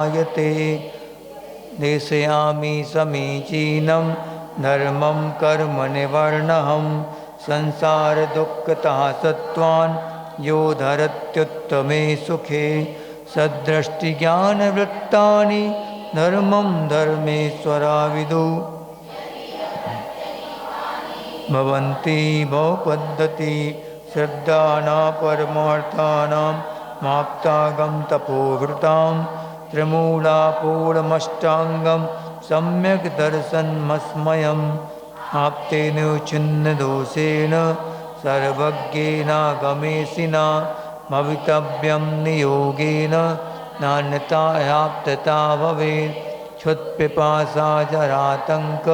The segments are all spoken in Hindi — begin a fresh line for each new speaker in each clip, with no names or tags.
आयते देशयामि समीचीनं धर्मं कर्म निवर्णहं संसारदुःखतः सत्त्वान् यो धरत्युत्तमे सुखे सद्दृष्टिज्ञानवृत्तानि धर्मं धर्मेश्वरा विदु भवन्ति बहुपद्धति श्रद्धानां परमार्थानां माप्तागं तपोवृतां त्रिमूलापूर्णमष्टाङ्गं सम्यक् दर्शनमस्मयम् आप्तेन छिन्नदोषेण सर्वज्ञेनागमेशिना भवितव्यं नियोगेन नान्यथाप्तता भवेत् क्षुत्पिपासा जरातङ्क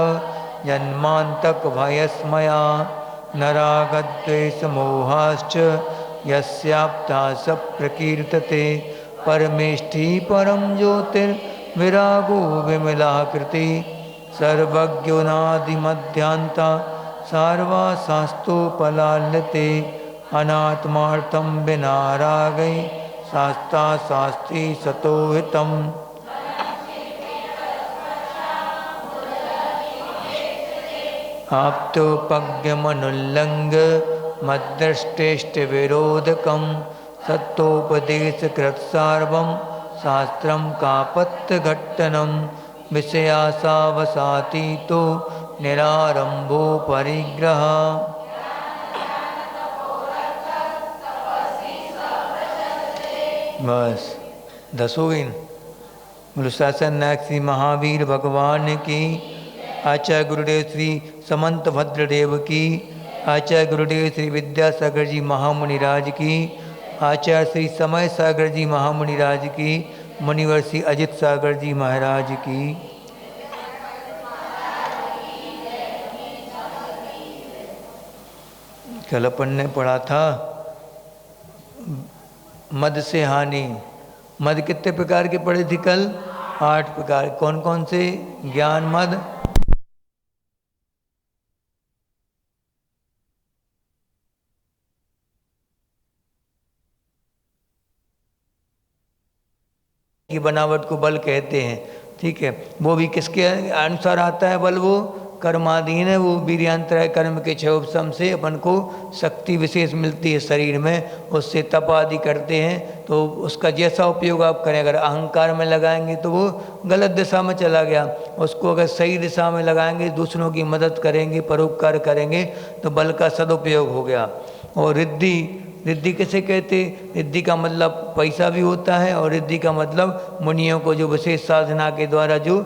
जन्मान्तकभयस्मया नरागद्वेषमोहाश्च यस्याप्ता स प्रकीर्तते परमेष्ठी परं ज्योतिर्विरागो विमलाकृति सर्वज्ञोनादिमध्यान्ता सार्वाशास्तोपलाल्यते अनात्मार्थं विना रागै शास्ता शास्त्री सतो हितम् आप्तोपज्ञमनुल्लङ्घ मद्दृष्टेष्टविरोधकं सत्तोपदेशकृत्सार्वं शास्त्रं कापत्यघट्टनं विषयासावसातीतो निरारम्भो परिग्रह। बस दसों इन शासन नायक श्री महावीर भगवान की, आचार्य गुरुदेव श्री समंत भद्रदेव की, आचार्य गुरुदेव श्री विद्यासागर जी महामुनिराज की, आचार्य श्री समय सागर जी महामुनिराज की, मुनिवर श्री अजित सागर जी महाराज की। कल अपन ने पढ़ा था मद से हानि। मद कितने प्रकार के पढ़े थे कल? 8 प्रकार। कौन कौन से? ज्ञान मद, की बनावट को बल कहते हैं, ठीक है। वो भी किसके अनुसार आता है बल? वो कर्माधीन है। वो वीर्यांतराय कर्म के क्षय उपशम से अपन को शक्ति विशेष मिलती है शरीर में, उससे तप आदि करते हैं। तो उसका जैसा उपयोग आप करें, अगर अहंकार में लगाएंगे तो वो गलत दिशा में चला गया, उसको अगर सही दिशा में लगाएंगे, दूसरों की मदद करेंगे, परोपकार करेंगे, तो बल का सदुपयोग हो गया। और रिद्धि, रिद्धि किसे कहते? रिद्धि का मतलब पैसा भी होता है, और रिद्धि का मतलब मुनियों को जो विशेष साधना के द्वारा जो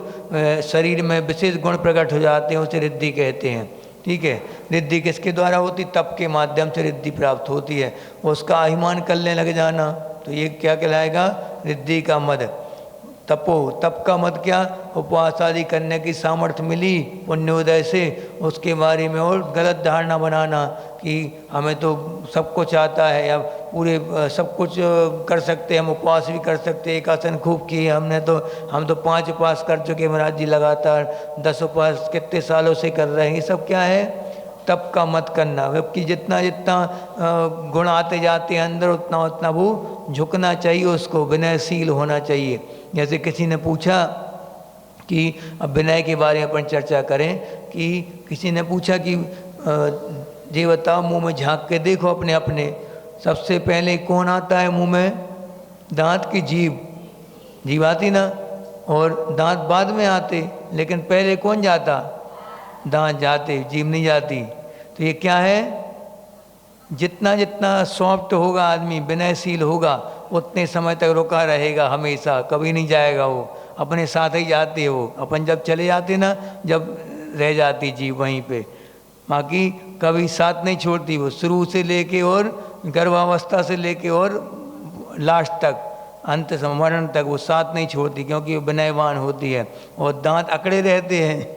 शरीर में विशेष गुण प्रकट हो जाते हैं उसे रिद्धि कहते हैं, ठीक है। रिद्धि किसके द्वारा होती? तप के माध्यम से रिद्धि प्राप्त होती है। उसका अभिमान करने लग जाना, तो ये क्या कहलाएगा? रिद्धि का मद। तपो, तप का मत क्या? उपवास आदि करने की सामर्थ्य मिली पुण्योदय से, उसके बारे में और गलत धारणा बनाना कि हमें तो सब कुछ आता है, या पूरे सब कुछ कर सकते हैं, हम उपवास भी कर सकते हैं, एक आसन खूब किए हमने, तो हम तो 5 उपवास कर चुके महाराज जी, लगातार 10 उपवास कितने सालों से कर रहे हैं। ये सब क्या है? तप का मत करना। जबकि जितना जितना गुण आते जाते हैं अंदर, उतना उतना वो झुकना चाहिए, उसको विनयशील होना चाहिए। जैसे किसी ने पूछा कि अब विनय के बारे में अपन चर्चा करें, कि किसी ने पूछा कि ये बताओ, मुंह में झांक के देखो अपने अपने, सबसे पहले कौन आता है मुंह में? दांत की जीभ, जीभ आती ना, और दांत बाद में आते, लेकिन पहले कौन जाता? दांत जाते, जीभ नहीं जाती। तो ये क्या है? जितना जितना सॉफ्ट होगा आदमी, विनयशील होगा, उतने समय तक रुका रहेगा हमेशा, कभी नहीं जाएगा वो, अपने साथ ही जाती है वो। अपन जब चले जाते ना, जब रह जाती जीभ वहीं पे, बाकी कभी साथ नहीं छोड़ती वो, शुरू से लेके और गर्भावस्था से लेके और लास्ट तक, अंत मरण तक वो साथ नहीं छोड़ती, क्योंकि वो विनयवान होती है। और दांत अकड़े रहते हैं,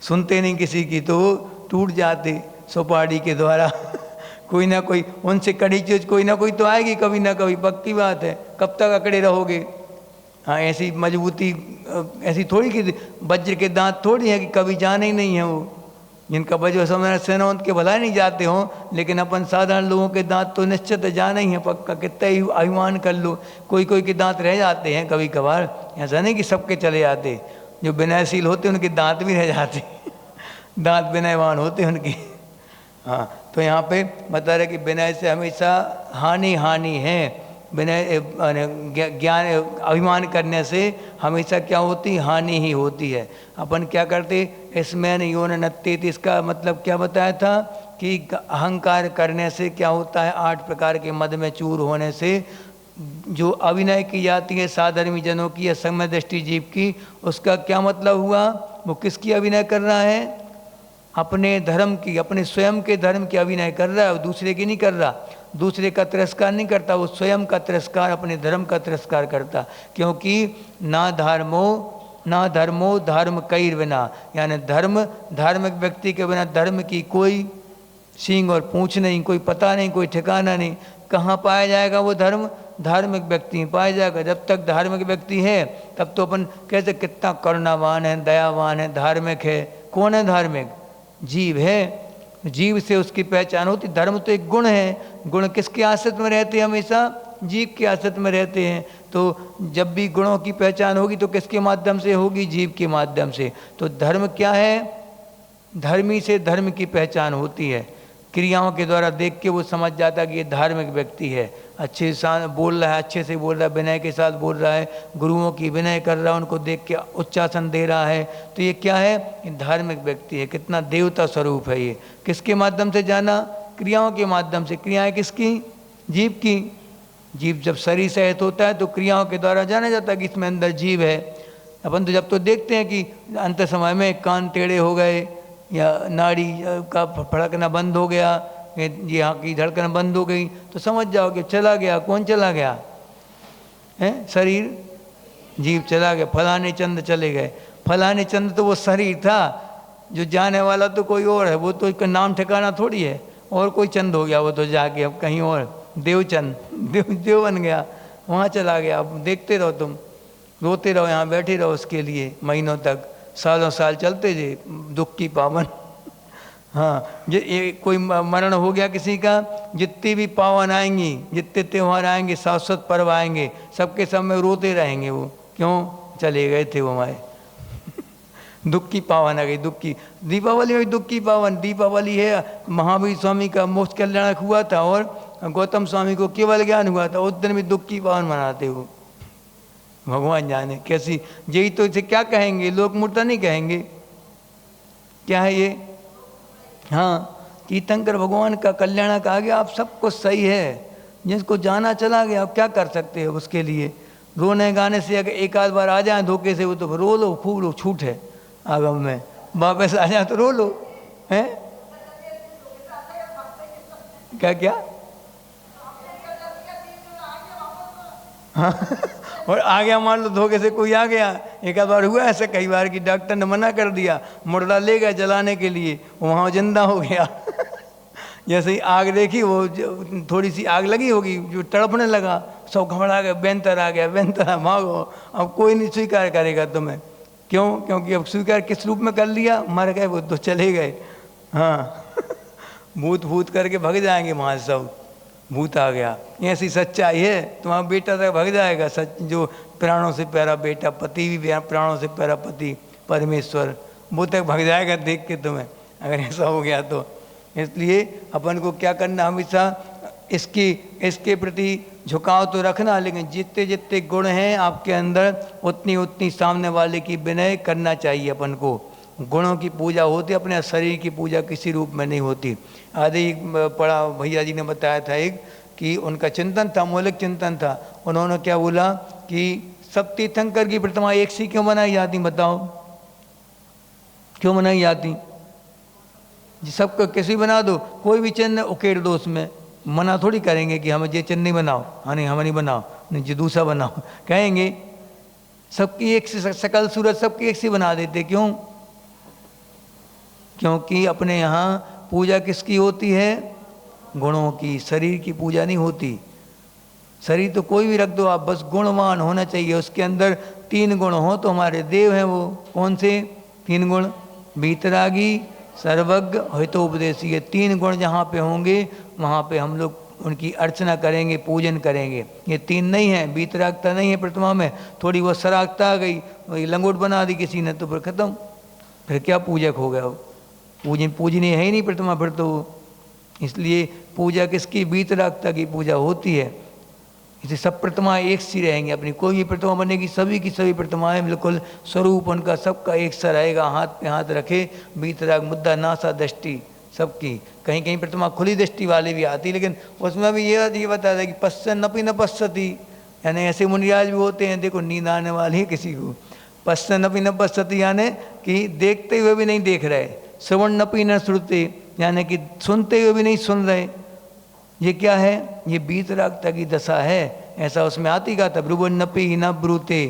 सुनते नहीं किसी की, तो वो टूट जाते सुपारी के द्वारा कोई ना कोई उनसे कड़ी चीज कोई ना कोई तो आएगी कभी ना कभी, पक्की बात है। कब तक अकड़े रहोगे? हाँ, ऐसी मजबूती ऐसी थोड़ी कि वज्र के दांत थोड़ी है कि कभी जाना ही नहीं है वो, जिनका वजह समझ सेना के भला नहीं जाते हों, लेकिन अपन साधारण लोगों के दांत तो निश्चित जाना ही है पक्का, कितना ही अभिमान कर लो, कोई कोई के दांत रह जाते हैं कभी कभार, ऐसा नहीं कि सबके चले जाते, जो विनयशील होते उनके दांत भी रह जाते दांत विनयवान होते उनके। हाँ, तो यहाँ पे बता रहे कि विनय से हमेशा हानि है, विनय ज्ञान अभिमान करने से हमेशा क्या होती, हानि ही होती है। अपन क्या करते, इसमें योन नत्तेत, इसका मतलब क्या बताया था कि अहंकार करने से क्या होता है, 8 प्रकार के मद में चूर होने से जो अभिनय की जाती है साधर्मी जनों की या समय दृष्टि जीव की, उसका क्या मतलब हुआ, वो किसकी अभिनय कर रहा है, अपने धर्म की, अपने स्वयं के धर्म की अभिनय कर रहा है, और दूसरे की नहीं कर रहा, दूसरे का तिरस्कार नहीं करता, वो स्वयं का तिरस्कार, अपने धर्म का तिरस्कार करता। क्योंकि ना धर्मो धर्म कई बिना, यानी धार्मिक व्यक्ति के बिना धर्म की कोई सींग और पूंछ नहीं, कोई पता नहीं, कोई ठिकाना नहीं। कहाँ पाया जाएगा वो धर्म, धार्मिक व्यक्ति पाया जाएगा। जब तक धार्मिक व्यक्ति है तब तो अपन कैसे, कितना करुणावान है, दयावान है, धार्मिक है। कौन है धार्मिक, जीव है, जीव से उसकी पहचान होती। धर्म तो एक गुण है, गुण किसके आश्रित में रहते हैं, हमेशा जीव के आश्रित में रहते हैं। तो जब भी गुणों की पहचान होगी तो किसके माध्यम से होगी, जीव के माध्यम से। तो धर्म क्या है, धर्मी से धर्म की पहचान होती है, क्रियाओं के द्वारा देख के वो समझ जाता है कि ये धार्मिक व्यक्ति है, अच्छे से बोल रहा है, अच्छे से बोल रहा है, विनय के साथ बोल रहा है, गुरुओं की विनय कर रहा है, उनको देख के उच्चासन दे रहा है, तो ये क्या है, ये धार्मिक व्यक्ति है। कितना देवता स्वरूप है ये। किसके माध्यम से जाना, क्रियाओं के माध्यम से। क्रियाएं किसकी, जीव की। जीव जब शरीर सहित होता है तो क्रियाओं के द्वारा जाना जाता है कि इसमें अंदर जीव है। अपन तो जब तो देखते हैं कि अंत समय में कान टेढ़े हो गए, या नाड़ी का फड़कना बंद हो गया, यहाँ की धड़कन बंद हो गई, तो समझ जाओ कि चला गया। कौन चला गया है, शरीर, जीव चला गया। फलाने चंद चले गए, फलाने चंद तो वो शरीर था, जो जाने वाला तो कोई और है, वो तो इसका नाम ठिकाना थोड़ी है, और कोई चंद हो गया वो तो जाके अब कहीं और, देवचंद, देव बन गया, वहाँ चला गया। अब देखते रहो, तुम रोते रहो, यहाँ बैठे रहो उसके लिए महीनों तक, सालों साल चलते जे, दुख की पावन। हाँ, ये कोई मरण हो गया किसी का, जितनी भी पावन आएंगी, जितने त्यौहार आएंगे, शाश्वत पर्व आएंगे, सबके सब में रोते रहेंगे वो। क्यों, चले गए थे वो हमारे दुख की पावन आ गई, दुख की। दीपावली में दुख की पावन, दीपावली है, महावीर स्वामी का मोक्ष कल्याण हुआ था और गौतम स्वामी को केवल ज्ञान हुआ था, उस दिन भी दुख की पावन मनाते हो। भगवान जाने कैसी, यही तो इसे क्या कहेंगे, लोक मूर्ता नहीं कहेंगे, क्या है ये। हाँ, तीर्थंकर भगवान का कल्याण का आ गया, आप सब कुछ सही है, जिसको जाना चला गया, आप क्या कर सकते हो उसके लिए। रोने गाने से अगर एक आध बार आ जाए धोखे से, वो तो रो लो, खूब लो, छूट है आगम में, वापस आ जाए तो रो लो, हैं क्या क्या। हाँ और आ गया, मान लो धोखे से कोई आ गया, एक आध बार हुआ ऐसा कई बार कि डॉक्टर ने मना कर दिया, मुर्दा ले गया जलाने के लिए, वहाँ जिंदा हो गया जैसे ही आग देखी, वो थोड़ी सी आग लगी होगी, जो तड़पने लगा, सब घबरा गए, बेंतर आ गया, बेंतर भागो, अब कोई नहीं स्वीकार करेगा तुम्हें। क्यों, क्योंकि अब स्वीकार किस रूप में कर लिया, मर गए वो तो चले गए। हाँ भूत भूत करके भग जाएंगे वहाँ सब, भूत आ गया, ऐसी सच्चाई है। तुम्हारा बेटा तक भग जाएगा, सच जो प्राणों से प्यारा बेटा, पति भी प्राणों से प्यारा पति परमेश्वर, वो तक भग जाएगा देख के तुम्हें, अगर ऐसा हो गया तो। इसलिए अपन को क्या करना, हमेशा इसके प्रति झुकाव तो रखना, लेकिन जितने जितने गुण हैं आपके अंदर, उतनी उतनी सामने वाले की विनय करना चाहिए अपन को। गुणों की पूजा होती, अपने शरीर की पूजा किसी रूप में नहीं होती। आदि पढ़ा भैया जी ने बताया था एक, कि उनका चिंतन था, मौलिक चिंतन था। उन्होंने क्या बोला कि सब तीर्थंकर की प्रतिमा एक सी क्यों बनाई जाती, बताओ क्यों बनाई जाती। सबको किसी बना दो, कोई भी चिन्ह उकेड़ दो, उसमें मना थोड़ी करेंगे कि हमें ये चिन्ह नहीं बनाओ, हाँ नहीं हमें नहीं बनाओ, नहीं जी दूसरा बनाओ, कहेंगे। सबकी एक सी शकल सूरत सबकी एक सी बना देते, क्यों, क्योंकि अपने यहाँ पूजा किसकी होती है, गुणों की, शरीर की पूजा नहीं होती। शरीर तो कोई भी रख दो आप, बस गुणवान होना चाहिए, उसके अंदर 3 गुण हो तो हमारे देव हैं वो। कौन से 3 गुण, वीतरागी, सर्वज्ञ हितोपदेशी, ये 3 गुण जहाँ पे होंगे वहाँ पे हम लोग उनकी अर्चना करेंगे, पूजन करेंगे। ये 3 नहीं है, बीतरागता नहीं है प्रतिमा में, थोड़ी बहुत सरागता आ गई, वही लंगोट बना दी किसी ने, तो फिर खत्म, फिर क्या पूजक हो गया वो, पूजनीय है ही नहीं प्रतिमा फिर तो। इसलिए पूजा किसकी, बीतरागता की पूजा होती है। इसे सब प्रतिमाएं एक सी रहेंगी, अपनी कोई भी प्रतिमा बनेगी सभी की सभी प्रतिमाएं बिल्कुल स्वरूप उनका सबका एक सा रहेगा, हाथ पे हाथ रखे, बीतराग मुद्दा नासा दृष्टि सबकी। कहीं कहीं प्रतिमा खुली दृष्टि वाली भी आती, लेकिन उसमें भी ये बताया था कि पश्चन नपी न पश्यति, यानी ऐसे मुनिराज भी होते हैं, देखो नींद आने वाली है किसी को, पश्चन नपी न पश्यति यानी कि देखते हुए भी नहीं देख रहे, श्रवण नपी न श्रुते यानी कि सुनते हुए भी नहीं सुन रहे। ये क्या है, ये बीतरागता की दशा है, ऐसा उसमें आती गाता, ब्रुवन नपी न ब्रूते,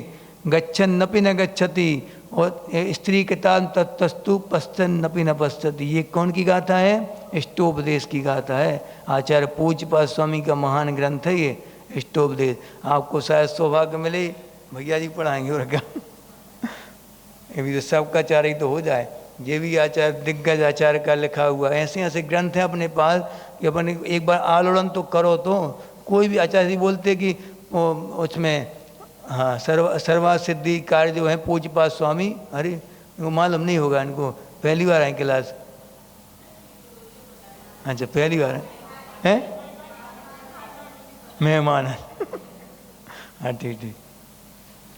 गच्छन नपी न गच्छति, और स्त्री के तान तत्तस्तु पश्चन नपी न पश्चति। ये कौन की गाथा है, इष्टोपदेश की गाथा है। आचार्य पूज्यपाद स्वामी का महान ग्रंथ है ये इष्टोपदेश। आपको शायद सौभाग्य मिले, भैया जी पढ़ाएंगे और क्या ये भी तो सबका आचार्य तो हो जाए। ये भी आचार्य दिग्गज आचार्य का लिखा हुआ, ऐसे ऐसे ग्रंथ हैं अपने पास कि अपन एक बार आलोड़न तो करो। तो कोई भी आचार्य जी बोलते कि उसमें हाँ सर्वा सिद्धि कार्य जो है पूज्यपाद स्वामी, अरे इनको मालूम नहीं होगा, इनको पहली बार आए क्लास, अच्छा पहली बार है मेहमान हाँ ठीक ठीक।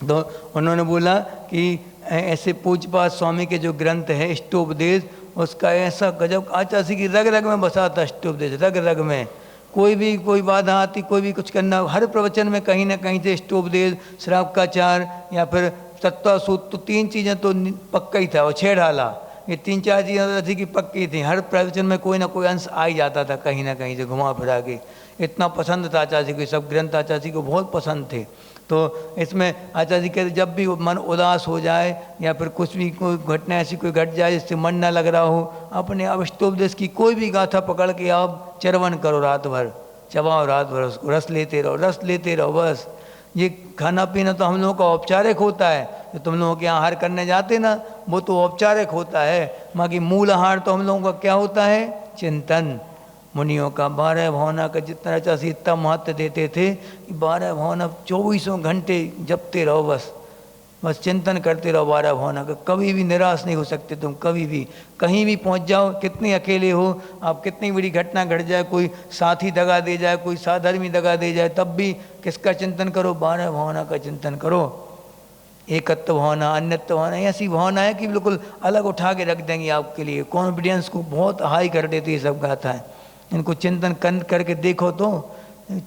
तो उन्होंने बोला कि ऐसे पूज्यपाद स्वामी के जो ग्रंथ है इष्टोपदेश, उसका ऐसा गजब आचार्य की रग रग में बसा था इष्टोपदेश, रग रग में कोई भी कोई बाधा आती, कोई भी कुछ करना, हर प्रवचन में कहीं ना कहीं से इष्टोपदेश, श्रावकाचार या फिर तत्वासूत्र, तो 3 चीज़ें तो पक्का ही था, और छेड़ाला, ये 3-4 चीज़ें थी कि पक्की थी। हर प्रवचन में कोई ना कोई अंश आ ही जाता था कहीं ना कहीं से घुमा फिरा के। इतना पसंद था आचार्य को, सब ग्रंथ आचार्य को बहुत पसंद थे। तो इसमें आचार्य जी कहते जब भी मन उदास हो जाए या फिर कुछ भी कोई घटना ऐसी कोई घट जाए जिससे मन ना लग रहा हो, अपने आप इष्टोपदेश की कोई भी गाथा पकड़ के आप चरवन करो, रात भर चबाओ, रात भर उसको रस लेते रहो, रस लेते रहो बस। ये खाना पीना तो हम लोगों का औपचारिक होता है, जो तुम लोगों के यहाँ आहार करने जाते ना, वो तो औपचारिक होता है। बाकी मूल आहार तो हम लोगों का क्या होता है, चिंतन। मुनियों का 12 भावना का जितना चाहे इतना महत्व देते थे कि 12 भावना 24 घंटे जपते रहो, बस चिंतन करते रहो 12 भावना का। कभी भी निराश नहीं हो सकते तुम, कभी भी कहीं भी पहुंच जाओ, कितने अकेले हो आप, कितनी बड़ी घटना घट जाए, कोई साथी दगा दे जाए, कोई साधर्मी दगा दे जाए, तब भी किसका चिंतन करो, 12 भावना का चिंतन करो। एकत्व भावना, अन्यत्व भावना, ऐसी भावना है कि बिल्कुल अलग उठा के रख देंगी आपके लिए, कॉन्फिडेंस को बहुत हाई कर देती है सब गाथाएं। इनको चिंतन करके देखो तो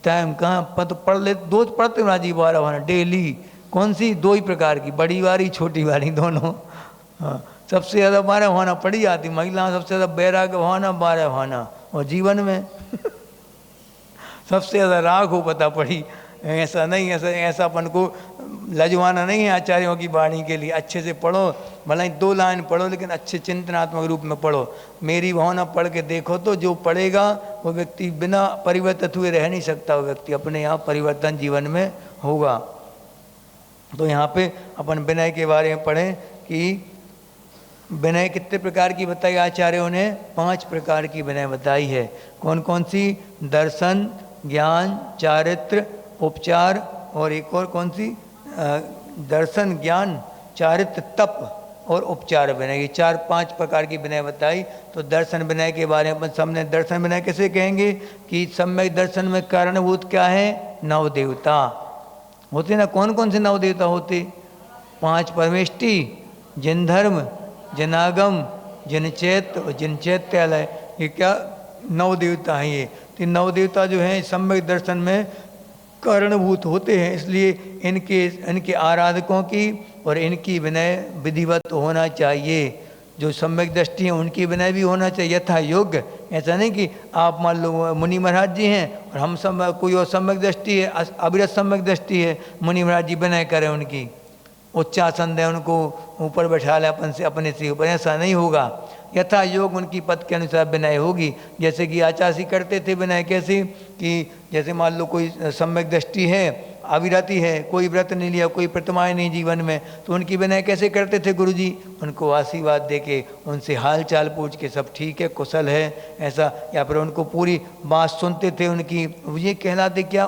टाइम कहाँ तो पढ़ ले, 2 पढ़ते ना जी 12 भावना डेली। कौन सी, 2 ही प्रकार की, बड़ी वाली छोटी वाली दोनों। हाँ सबसे ज़्यादा 12 भावना पढ़ी जाती, महिलाओं सबसे ज़्यादा वैराग्य भावना 12 भावना, और जीवन में सबसे ज़्यादा राग हो पता पड़ी। ऐसा नहीं, ऐसा अपन को लजवाना नहीं है आचार्यों की वाणी के लिए। अच्छे से पढ़ो, भले ही 2 लाइन पढ़ो, लेकिन अच्छे चिंतनात्मक रूप में पढ़ो। मेरी भावना पढ़ के देखो तो जो पढ़ेगा वो व्यक्ति बिना परिवर्तित हुए रह नहीं सकता, वो व्यक्ति अपने आप परिवर्तन जीवन में होगा। तो यहाँ पे अपन विनय के बारे में पढ़ें कि विनय कितने प्रकार की बताई आचार्यों ने, 5 प्रकार की विनय बताई है। कौन कौन सी, दर्शन, ज्ञान, चारित्र, उपचार, और एक और कौन सी, दर्शन, ज्ञान, चारित्र, तप और उपचार विनय, ये 4-5 प्रकार की विनय बताई। तो दर्शन विनय के बारे में सामने, दर्शन विनय कैसे कहेंगे कि सम्यक दर्शन में कारणभूत क्या है, 9 देवता होते ना। कौन कौन से 9 देवता होते, 5 परमेष्टि, जिन धर्म, जनागम, जिन चैत्य और जिन चैत्यालय, ये क्या 9 देवता हैं। ये 9 देवता जो हैं सम्यक दर्शन में कारणभूत होते हैं, इसलिए इनके आराधकों की और इनकी विनय विधिवत होना चाहिए। जो सम्यक दृष्टि है उनकी विनय भी होना चाहिए यथा योग्य। ऐसा नहीं कि आप मान लो मुनि महाराज जी हैं और हम सब कोई और सम्यक दृष्टि है, अविरत सम्यक दृष्टि है, मुनि महाराज जी विनय करें, उनकी उच्चासन दें, उनको ऊपर बैठा लें अपन से, अपने से ऊपर, ऐसा नहीं होगा। यथा योग उनकी पद के अनुसार विनय होगी। जैसे कि आचार्य करते थे विनय, कैसे कि जैसे मान लो कोई सम्यक दृष्टि है अविरति है, कोई व्रत नहीं लिया, कोई प्रतिमाएं नहीं जीवन में, तो उनकी विनय कैसे करते थे गुरु जी? उनको आशीर्वाद दे के, उनसे हाल चाल पूछ के सब ठीक है कुशल है ऐसा, या फिर उनको पूरी बात सुनते थे उनकी, ये कहलाते क्या,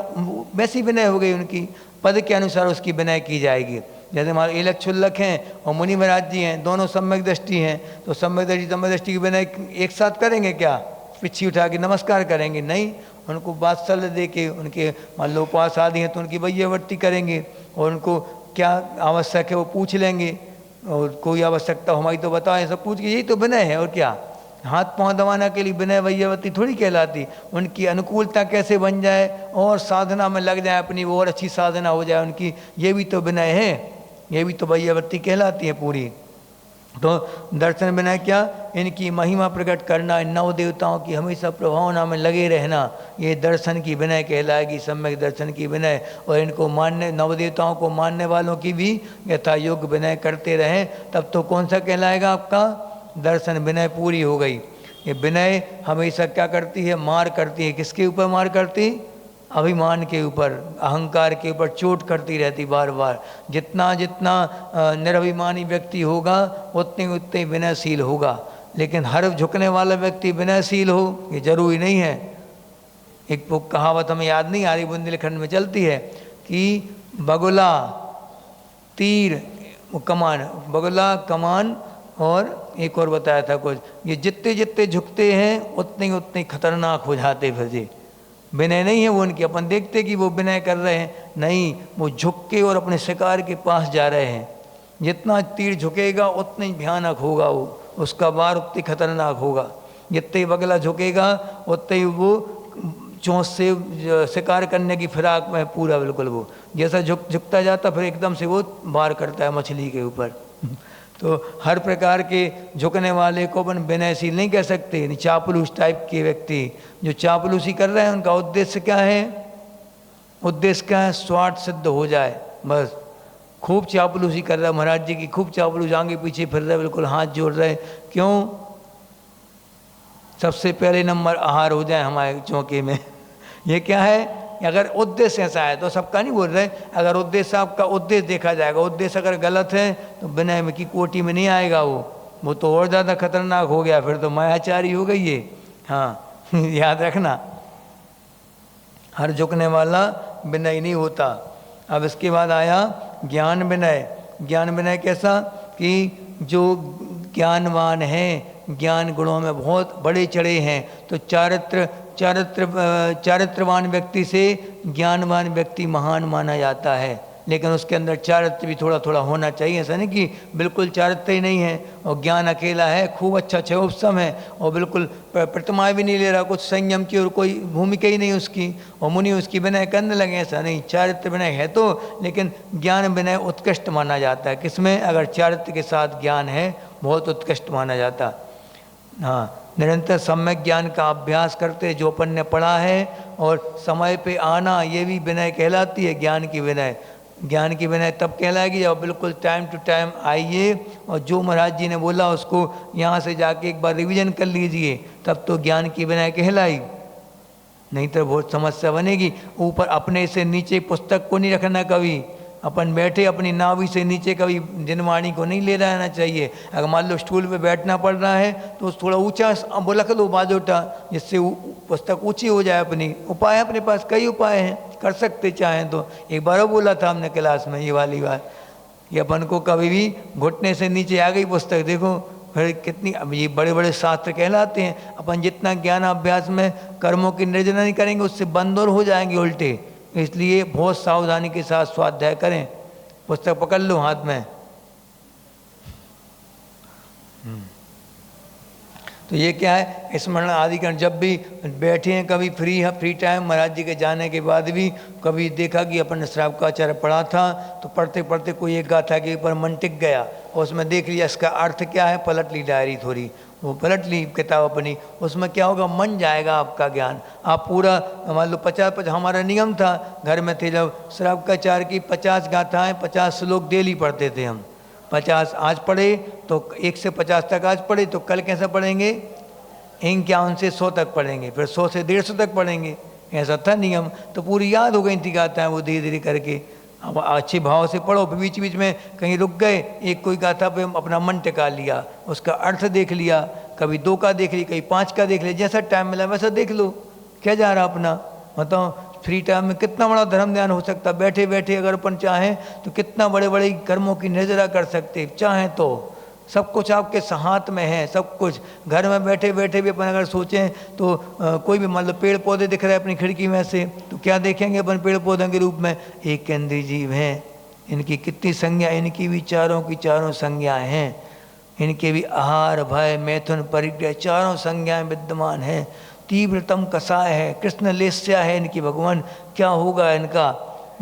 वैसी विनय हो गई उनकी, पद के अनुसार उसकी विनय की जाएगी। जैसे हमारे इलक छुल्लक हैं और मुनि महाराज जी हैं, दोनों सम्यक दृष्टि हैं, तो सम्यक दृष्टि की विनय एक साथ करेंगे क्या? पिछी उठा के नमस्कार करेंगे? नहीं, उनको वात्सल्य दे के, उनके मान लो उपवास आदि हैं तो उनकी वैयावर्ती करेंगे, और उनको क्या आवश्यक है वो पूछ लेंगे, और कोई आवश्यकता हमारी तो बताएं, सब पूछ के, यही तो विनय है। और क्या, हाथ पांव दबाना के लिए विनय वैयावर्ती थोड़ी कहलाती, उनकी अनुकूलता कैसे बन जाए और साधना में लग जाए अपनी, वो और अच्छी साधना हो जाए उनकी, ये भी तो विनय है, ये भी तो वैयावर्ती कहलाती है पूरी। तो दर्शन विनय क्या, इनकी महिमा प्रकट करना, इन नव देवताओं की हमेशा प्रभावना में लगे रहना, ये दर्शन की विनय कहलाएगी, सम्यक दर्शन की विनय। और इनको मानने, नव देवताओं को मानने वालों की भी यथा योग्य विनय करते रहें, तब तो कौन सा कहलाएगा आपका? दर्शन विनय पूरी हो गई। ये विनय हमेशा क्या करती है? मार करती है। किसके ऊपर मार करती? अभिमान के ऊपर, अहंकार के ऊपर चोट करती रहती बार बार। जितना जितना निरभिमानी व्यक्ति होगा उतने उतने विनयशील होगा, लेकिन हर झुकने वाला व्यक्ति विनयशील हो ये जरूरी नहीं है। एक वो कहावत हमें याद नहीं आ रही, बुंदेलखंड में चलती है कि बगुला, तीर, कमान, बगुला, कमान और एक और बताया था कुछ, ये जितने जितने झुकते हैं उतने उतने खतरनाक हो जाते फिर जी। विनय नहीं है वो उनकी, अपन देखते कि वो विनय कर रहे हैं, नहीं, वो झुक के और अपने शिकार के पास जा रहे हैं। जितना तीर झुकेगा उतना ही भयानक होगा वो, उसका वार उतनी खतरनाक होगा। जितने ही बगला झुकेगा उतने ही वो चोंच से शिकार करने की फिराक में पूरा, बिल्कुल वो जैसा झुकता जाता फिर एकदम से वो वार करता है मछली के ऊपर। तो हर प्रकार के झुकने वाले को अपन विनयशील नहीं कह सकते। चापलूस टाइप के व्यक्ति जो चापलूसी कर रहे हैं उनका उद्देश्य क्या है? उद्देश्य क्या है? स्वार्थ सिद्ध हो जाए बस। खूब चापलूसी कर रहा है महाराज जी की, खूब चापलूस, आगे पीछे फिर रहे, बिल्कुल हाथ जोड़ रहे, क्यों? सबसे पहले नंबर आहार हो जाए हमारे चौके में। ये क्या है? अगर उद्देश्य ऐसा है तो सबका नहीं बोल रहे, अगर उद्देश्य आपका उद्देश्य देखा जाएगा, उद्देश्य अगर गलत है तो विनय में की कोटि में नहीं आएगा वो तो और ज़्यादा खतरनाक हो गया, फिर तो मायाचारी हो गई है। हाँ याद रखना, हर झुकने वाला विनय नहीं होता। अब इसके बाद आया ज्ञान विनय। ज्ञान विनय कैसा कि जो ज्ञानवान हैं, ज्ञान गुणों में बहुत बड़े चढ़े हैं, तो चारित्रवान व्यक्ति से ज्ञानवान व्यक्ति महान माना जाता है, लेकिन उसके अंदर चारित्र भी थोड़ा थोड़ा होना चाहिए। ऐसा नहीं कि बिल्कुल चारित्र ही नहीं है और ज्ञान अकेला है, खूब अच्छा उपसम है और बिल्कुल प्रतिमाएं भी नहीं ले रहा, कुछ संयम की और कोई भूमिका ही नहीं उसकी, और मुनि उसकी विनय करने लगे, ऐसा नहीं। चारित्र विनय है तो, लेकिन ज्ञान विनय उत्कृष्ट माना जाता है। किसमें? अगर चारित्र के साथ ज्ञान है, बहुत उत्कृष्ट माना जाता। हाँ, निरंतर सम्यक ज्ञान का अभ्यास करते जो अपन ने पढ़ा है, और समय पे आना, ये भी विनय कहलाती है। ज्ञान की विनय, ज्ञान की विनय तब कहलाएगी जब बिल्कुल टाइम टू टाइम आइए और जो महाराज जी ने बोला उसको यहाँ से जाके एक बार रिवीजन कर लीजिए, तब तो ज्ञान की विनय कहलाई। नहीं तो बहुत समस्या बनेगी। ऊपर अपने से नीचे पुस्तक को नहीं रखना कभी, अपन बैठे अपनी नाभि से नीचे कभी जिनवाणी को नहीं ले रहना चाहिए। अगर मान लो स्टूल पे बैठना पड़ रहा है तो थोड़ा ऊंचा वो रख लो बाजोटा, जिससे पुस्तक ऊंची हो जाए अपनी। उपाय अपने पास कई उपाय हैं, कर सकते चाहें तो। एक बार बोला था हमने क्लास में ये वाली बात, कि अपन को कभी भी घुटने से नीचे आ गई पुस्तक, देखो फिर कितनी, अब ये बड़े बड़े शास्त्र कहलाते हैं। अपन जितना ज्ञान अभ्यास में कर्मों की निर्जना नहीं करेंगे उससे बंद और हो जाएंगे उल्टे, इसलिए बहुत सावधानी के साथ स्वाध्याय करें। पुस्तक पकड़ लो हाथ में। तो ये क्या है? स्मरण आदि कर, जब भी बैठे हैं कभी फ्री टाइम, महाराज जी के जाने के बाद भी कभी देखा कि अपन ने श्रावकाचार्य पढ़ा था, तो पढ़ते पढ़ते कोई एक गाथा के ऊपर मन टिक गया और उसमें देख लिया इसका अर्थ क्या है, पलट ली डायरी थोड़ी, वो पलट ली किताब अपनी, उसमें क्या होगा, मन जाएगा आपका ज्ञान। आप पूरा मान लो 50 हमारा नियम था घर में थे जब, श्रावकाचार्य की 50 गाथाएँ 50 श्लोक डेली पढ़ते थे हम। 50 आज पढ़े तो 1 से 50 तक आज पढ़े, तो कल कैसे पढ़ेंगे, 51 से 100 तक पढ़ेंगे, फिर 100 से 150 तक पढ़ेंगे। ऐसा था नियम। तो पूरी याद हो गई थी गाता है वो धीरे धीरे करके। अब अच्छे भाव से पढ़ो, फिर बीच बीच में कहीं रुक गए, एक कोई गाथा पे अपना मन टिका लिया, उसका अर्थ देख लिया, कभी 2 का देख लिया, कभी 5 का देख लिया, जैसा टाइम मिला वैसा देख लो, क्या जा रहा अपना। बताओ फ्री टाइम में कितना बड़ा धर्म ध्यान हो सकता, बैठे बैठे अगर अपन चाहें तो कितना बड़े बड़े कर्मों की नजरा कर सकते, चाहें तो सब कुछ आपके हाथ में है, सब कुछ। घर में बैठे बैठे भी अपन अगर सोचें तो कोई भी मतलब पेड़ पौधे दिख रहे हैं अपनी खिड़की में से, तो क्या देखेंगे अपन पेड़ पौधों के रूप में, एक केंद्रीय जीव हैं, इनकी कितनी संज्ञा, इनकी भी चारों की चारों संज्ञाएं हैं, इनके भी आहार भय मैथुन परिग्रह चारों संज्ञाएं विद्यमान हैं। तीव्रतम कसाय है, कृष्ण लेस्या है इनकी, भगवान क्या होगा इनका,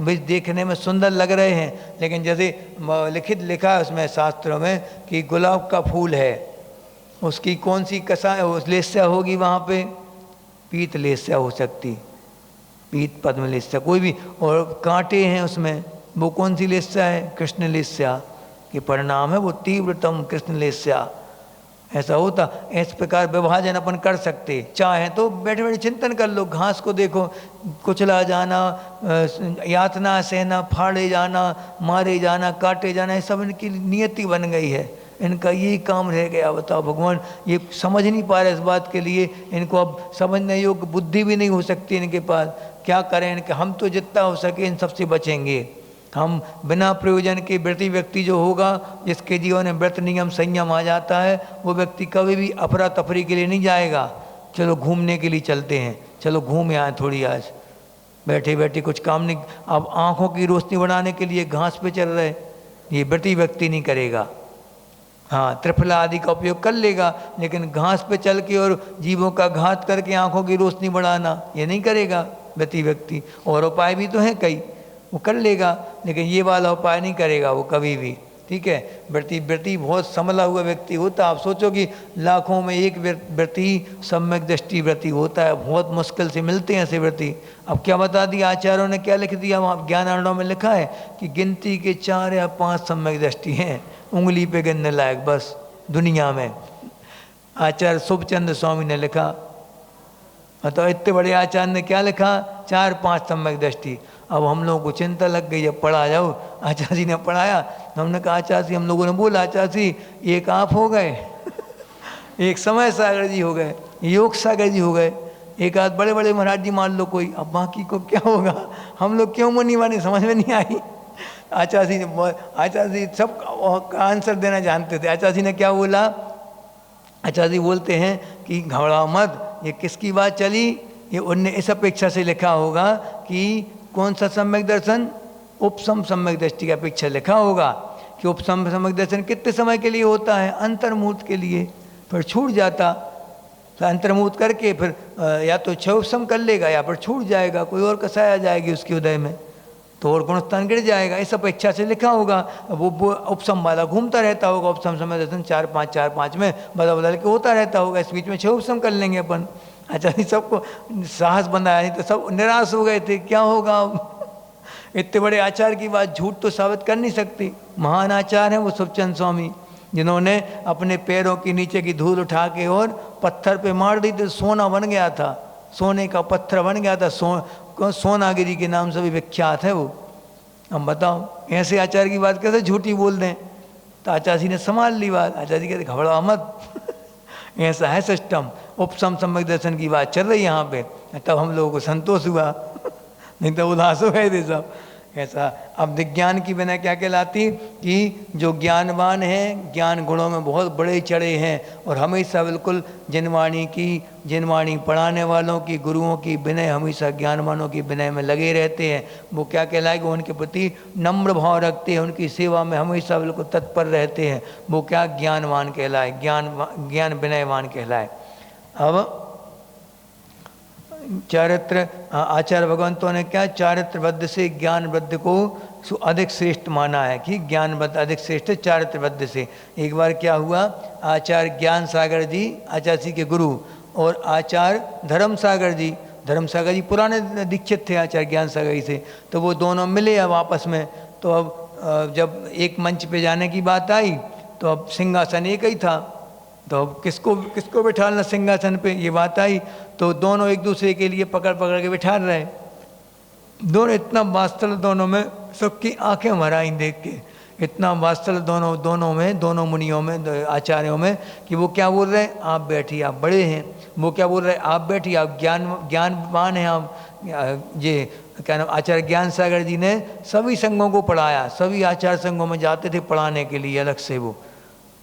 बीज देखने में सुंदर लग रहे हैं, लेकिन जैसे लिखा है उसमें शास्त्रों में कि गुलाब का फूल है, उसकी कौन सी कसा लेस्या होगी वहाँ पे, पीत लेस्या हो सकती, पीत पद्म लेस्या कोई भी, और कांटे हैं उसमें, वो कौन सी लेस्या है, कृष्ण लेस्या के परिणाम है वो तीव्रतम कृष्ण लेस्या। ऐसा होता, इस प्रकार विभाजन अपन कर सकते, चाहे तो बैठे बैठे चिंतन कर लो, घास को देखो, कुचला जाना, यातना सहना, फाड़े जाना, मारे जाना, काटे जाना, ये सब इनकी नियति बन गई है, इनका यही काम रह गया। बताओ भगवान ये समझ नहीं पा रहे इस बात के लिए, इनको अब समझने योग्य बुद्धि भी नहीं हो सकती इनके पास, क्या करें इनके। हम तो जितना हो सके इन सबसे बचेंगे, हम बिना प्रयोजन के व्रती व्यक्ति जो होगा, जिसके जीवन में व्रत नियम संयम आ जाता है, वो व्यक्ति कभी भी अफरा तफरी के लिए नहीं जाएगा, चलो घूमने के लिए चलते हैं, चलो घूम आए थोड़ी आज, बैठे बैठे कुछ काम नहीं, अब आँखों की रोशनी बढ़ाने के लिए घास पे चल रहे, ये व्रती व्यक्ति नहीं करेगा। हाँ त्रिफला आदि का उपयोग कर लेगा, लेकिन घास पे चल के और जीवों का घात करके आँखों की रोशनी बढ़ाना ये नहीं करेगा व्रती व्यक्ति। और उपाय भी तो हैं कई, वो कर लेगा, लेकिन ये वाला उपाय नहीं करेगा वो कभी भी, ठीक है। व्रती बहुत संभला हुआ व्यक्ति होता, आप सोचो कि लाखों में एक व्रती सम्यक दृष्टि व्रती होता है, बहुत मुश्किल से मिलते हैं ऐसे व्रती। अब क्या बता दिया आचार्यों ने, क्या लिख दिया वहाँ ज्ञानार्णव में लिखा है कि गिनती के 4 या 5 सम्यक दृष्टि हैं, उंगली पे गिनने लायक बस दुनिया में। आचार्य शुभचंद्र स्वामी ने लिखा, मतलब इतने बड़े आचार्य ने क्या लिखा, 4-5 सम्यक दृष्टि। अब हम लोगों को चिंता लग गई, जब पढ़ा जाओ, आचार्य जी ने पढ़ाया, हमने कहा आचार्य जी, हम लोगों ने बोला आचार्य जी एक आप हो गए एक समय सागर जी हो गए, योग सागर जी हो गए, एक आध बड़े बड़े महाराज जी मान लो कोई, अब बाकी को क्या होगा, हम लोग क्यों मुनि बने समझ में नहीं आई। आचार्य जी सब आंसर देना जानते थे। आचार्य जी ने क्या बोला, आचार्य जी बोलते हैं कि घबराओ मत, ये किसकी बात चली, ये उनने इस अपेक्षा से लिखा होगा कि कौन सा सम्यक दर्शन, उपसम सम्यक दृष्टि का अपेक्षा लिखा होगा कि उपसम सम्यक दर्शन कितने समय के लिए होता है, अंतर्मुहूर्त के लिए, फिर छूट जाता, तो अंतर्मुहूर्त करके फिर या तो क्षोभसम कर लेगा या फिर छूट जाएगा, कोई और कसाया जाएगी उसके उदय में, तो और गुणस्थान गिर जाएगा, इस अपेक्षा से लिखा होगा। वो उपसम वाला घूमता रहता होगा, उपसम समय दर्शन 4-5 में बदल बदल के होता रहता होगा, इस बीच में क्षोभसम कर लेंगे अपन। अच्छा सबको साहस बनाया, नहीं तो सब निराश हो गए थे, क्या होगा इतने बड़े आचार्य की बात झूठ तो साबित कर नहीं सकती। महान आचार्य हैं वो शुभचंद स्वामी, जिन्होंने अपने पैरों के नीचे की धूल उठा के और पत्थर पे मार दी तो सोना बन गया था, सोने का पत्थर बन गया था, सोनागिरी के नाम से भी विख्यात है वो। हम बताओ ऐसे आचार्य की बात कैसे झूठी बोल दें, तो आचार्य जी ने संभाल ली बात। आचार्य जी कहते घबराओ मत ऐसा है सिस्टम, उपसम सम्यक दर्शन की बात चल रही यहाँ पे, तब हम लोगों को संतोष हुआ नहीं तो उदास हो गए थे सब। ऐसा अब विज्ञान की बिना क्या कहलाती कि जो ज्ञानवान हैं, ज्ञान गुणों में बहुत बड़े चढ़े हैं और हमेशा बिल्कुल जिनवाणी पढ़ाने वालों की, गुरुओं की विनय, हमेशा ज्ञानवानों की विनय में लगे रहते हैं, वो क्या कहलाएगा, उनके प्रति नम्र भाव रखते हैं, उनकी सेवा में हमेशा बिल्कुल तत्पर रहते हैं, वो क्या ज्ञानवान कहलाए, ज्ञान विनयवान कहलाए। अब चारित्र, आचार्य भगवंतों ने क्या चारित्र बद्ध से ज्ञान बद्ध को अधिक श्रेष्ठ माना है कि ज्ञान बद्ध अधिक श्रेष्ठ है चारित्र बद्ध से। एक बार क्या हुआ, आचार्य ज्ञान सागर जी आचार्य जी के गुरु और आचार्य धर्म सागर जी पुराने दीक्षित थे आचार्य ज्ञान सागर जी से, तो वो दोनों मिले अब आपस में। तो अब जब एक मंच पे जाने की बात आई तो अब सिंहासन एक ही था, तो किसको किसको बिठालना सिंहासन पे, ये बात आई। तो दोनों एक दूसरे के लिए पकड़ पकड़ के बिठा रहे, दोनों इतना वात्सल्य दोनों में, सबकी आंखें भर आई देख के, इतना वात्सल्य दोनों में, दोनों मुनियों में, आचार्यों में, कि वो क्या बोल रहे हैं, आप बैठिए, आप बड़े हैं। वो क्या बोल रहे हैं, आप बैठिए, आप ज्ञानवान हैं आप। ये क्या नाम, आचार्य ज्ञान सागर जी ने सभी संघों को पढ़ाया, सभी आचार्य संघों में जाते थे पढ़ाने के लिए अलग से वो।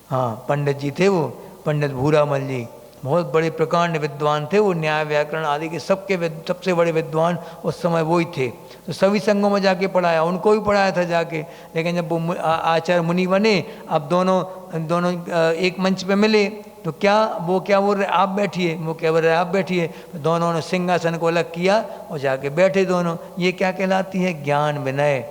हाँ, पंडित जी थे वो, पंडित भूरामल जी, बहुत बड़े प्रकांड विद्वान थे वो, न्याय व्याकरण आदि के सबसे बड़े विद्वान उस समय वो ही थे। तो सभी संघों में जाके पढ़ाया, उनको भी पढ़ाया था जाके। लेकिन जब वो आचार्य मुनि बने, अब दोनों एक मंच पे मिले, तो वो क्या बोल रहे, आप बैठिए, वो क्या बोल रहे, आप बैठिए। तो दोनों ने सिंहासन को अलग किया और जाके बैठे दोनों। ये क्या कहलाती है, ज्ञान विनय।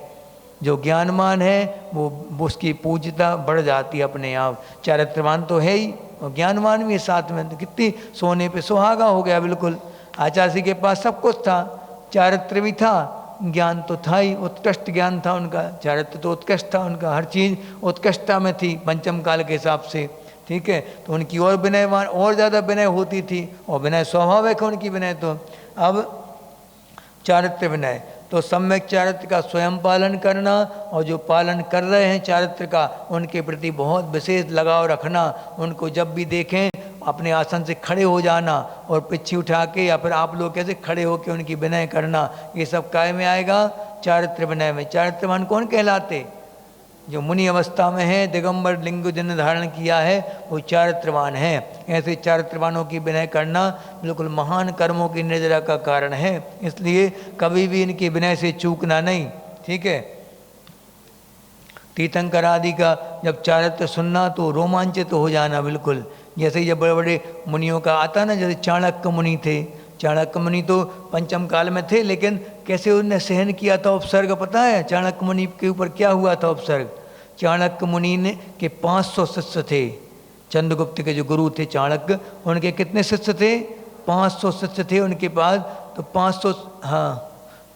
जो ज्ञानमान है वो उसकी पूज्यता बढ़ जाती है अपने आप। चारित्रवान तो है ही और ज्ञानवान भी है साथ में, तो कितनी सोने पे सुहागा हो गया बिल्कुल। आचार्य जी के पास सब कुछ था, चारित्र भी था, ज्ञान तो था ही, उत्कृष्ट ज्ञान था उनका, चारित्र तो उत्कृष्ट था उनका, हर चीज़ उत्कृष्टता में थी पंचम काल के हिसाब से। ठीक है, तो उनकी और विनयवान, और ज़्यादा विनय होती थी, और विनय स्वाभाविक है उनकी विनय। तो अब चारित्र विनय, तो सम्यक चारित्र का स्वयं पालन करना, और जो पालन कर रहे हैं चारित्र का उनके प्रति बहुत विशेष लगाव रखना। उनको जब भी देखें अपने आसन से खड़े हो जाना और पिछी उठा के, या फिर आप लोग कैसे खड़े होकर उनकी विनय करना, ये सब काय में आएगा, चारित्र विनय में। चारित्रवान कौन कहलाते, जो मुनि अवस्था में है, दिगंबर लिंग जिन्हें धारण किया है, वो चारित्रवान है। ऐसे चारित्रवानों की विनय करना बिल्कुल महान कर्मों की निर्जरा का कारण है, इसलिए कभी भी इनके विनय से चूकना नहीं। ठीक है, तीर्थंकर आदि का जब चारित्र सुनना तो रोमांचित हो जाना बिल्कुल। जैसे जब बड़े बड़े मुनियों का आता ना, जैसे चाणक्य मुनि थे, चाणक्य मुनि तो पंचम काल में थे, लेकिन कैसे उन्होंने सहन किया था उपसर्ग, पता है चाणक्य मुनि के ऊपर क्या हुआ था उपसर्ग। चाणक्य मुनि ने के 500 शिष्य थे, चंद्रगुप्त के जो गुरु थे चाणक्य, उनके कितने शिष्य थे, 500 शिष्य थे उनके पास। तो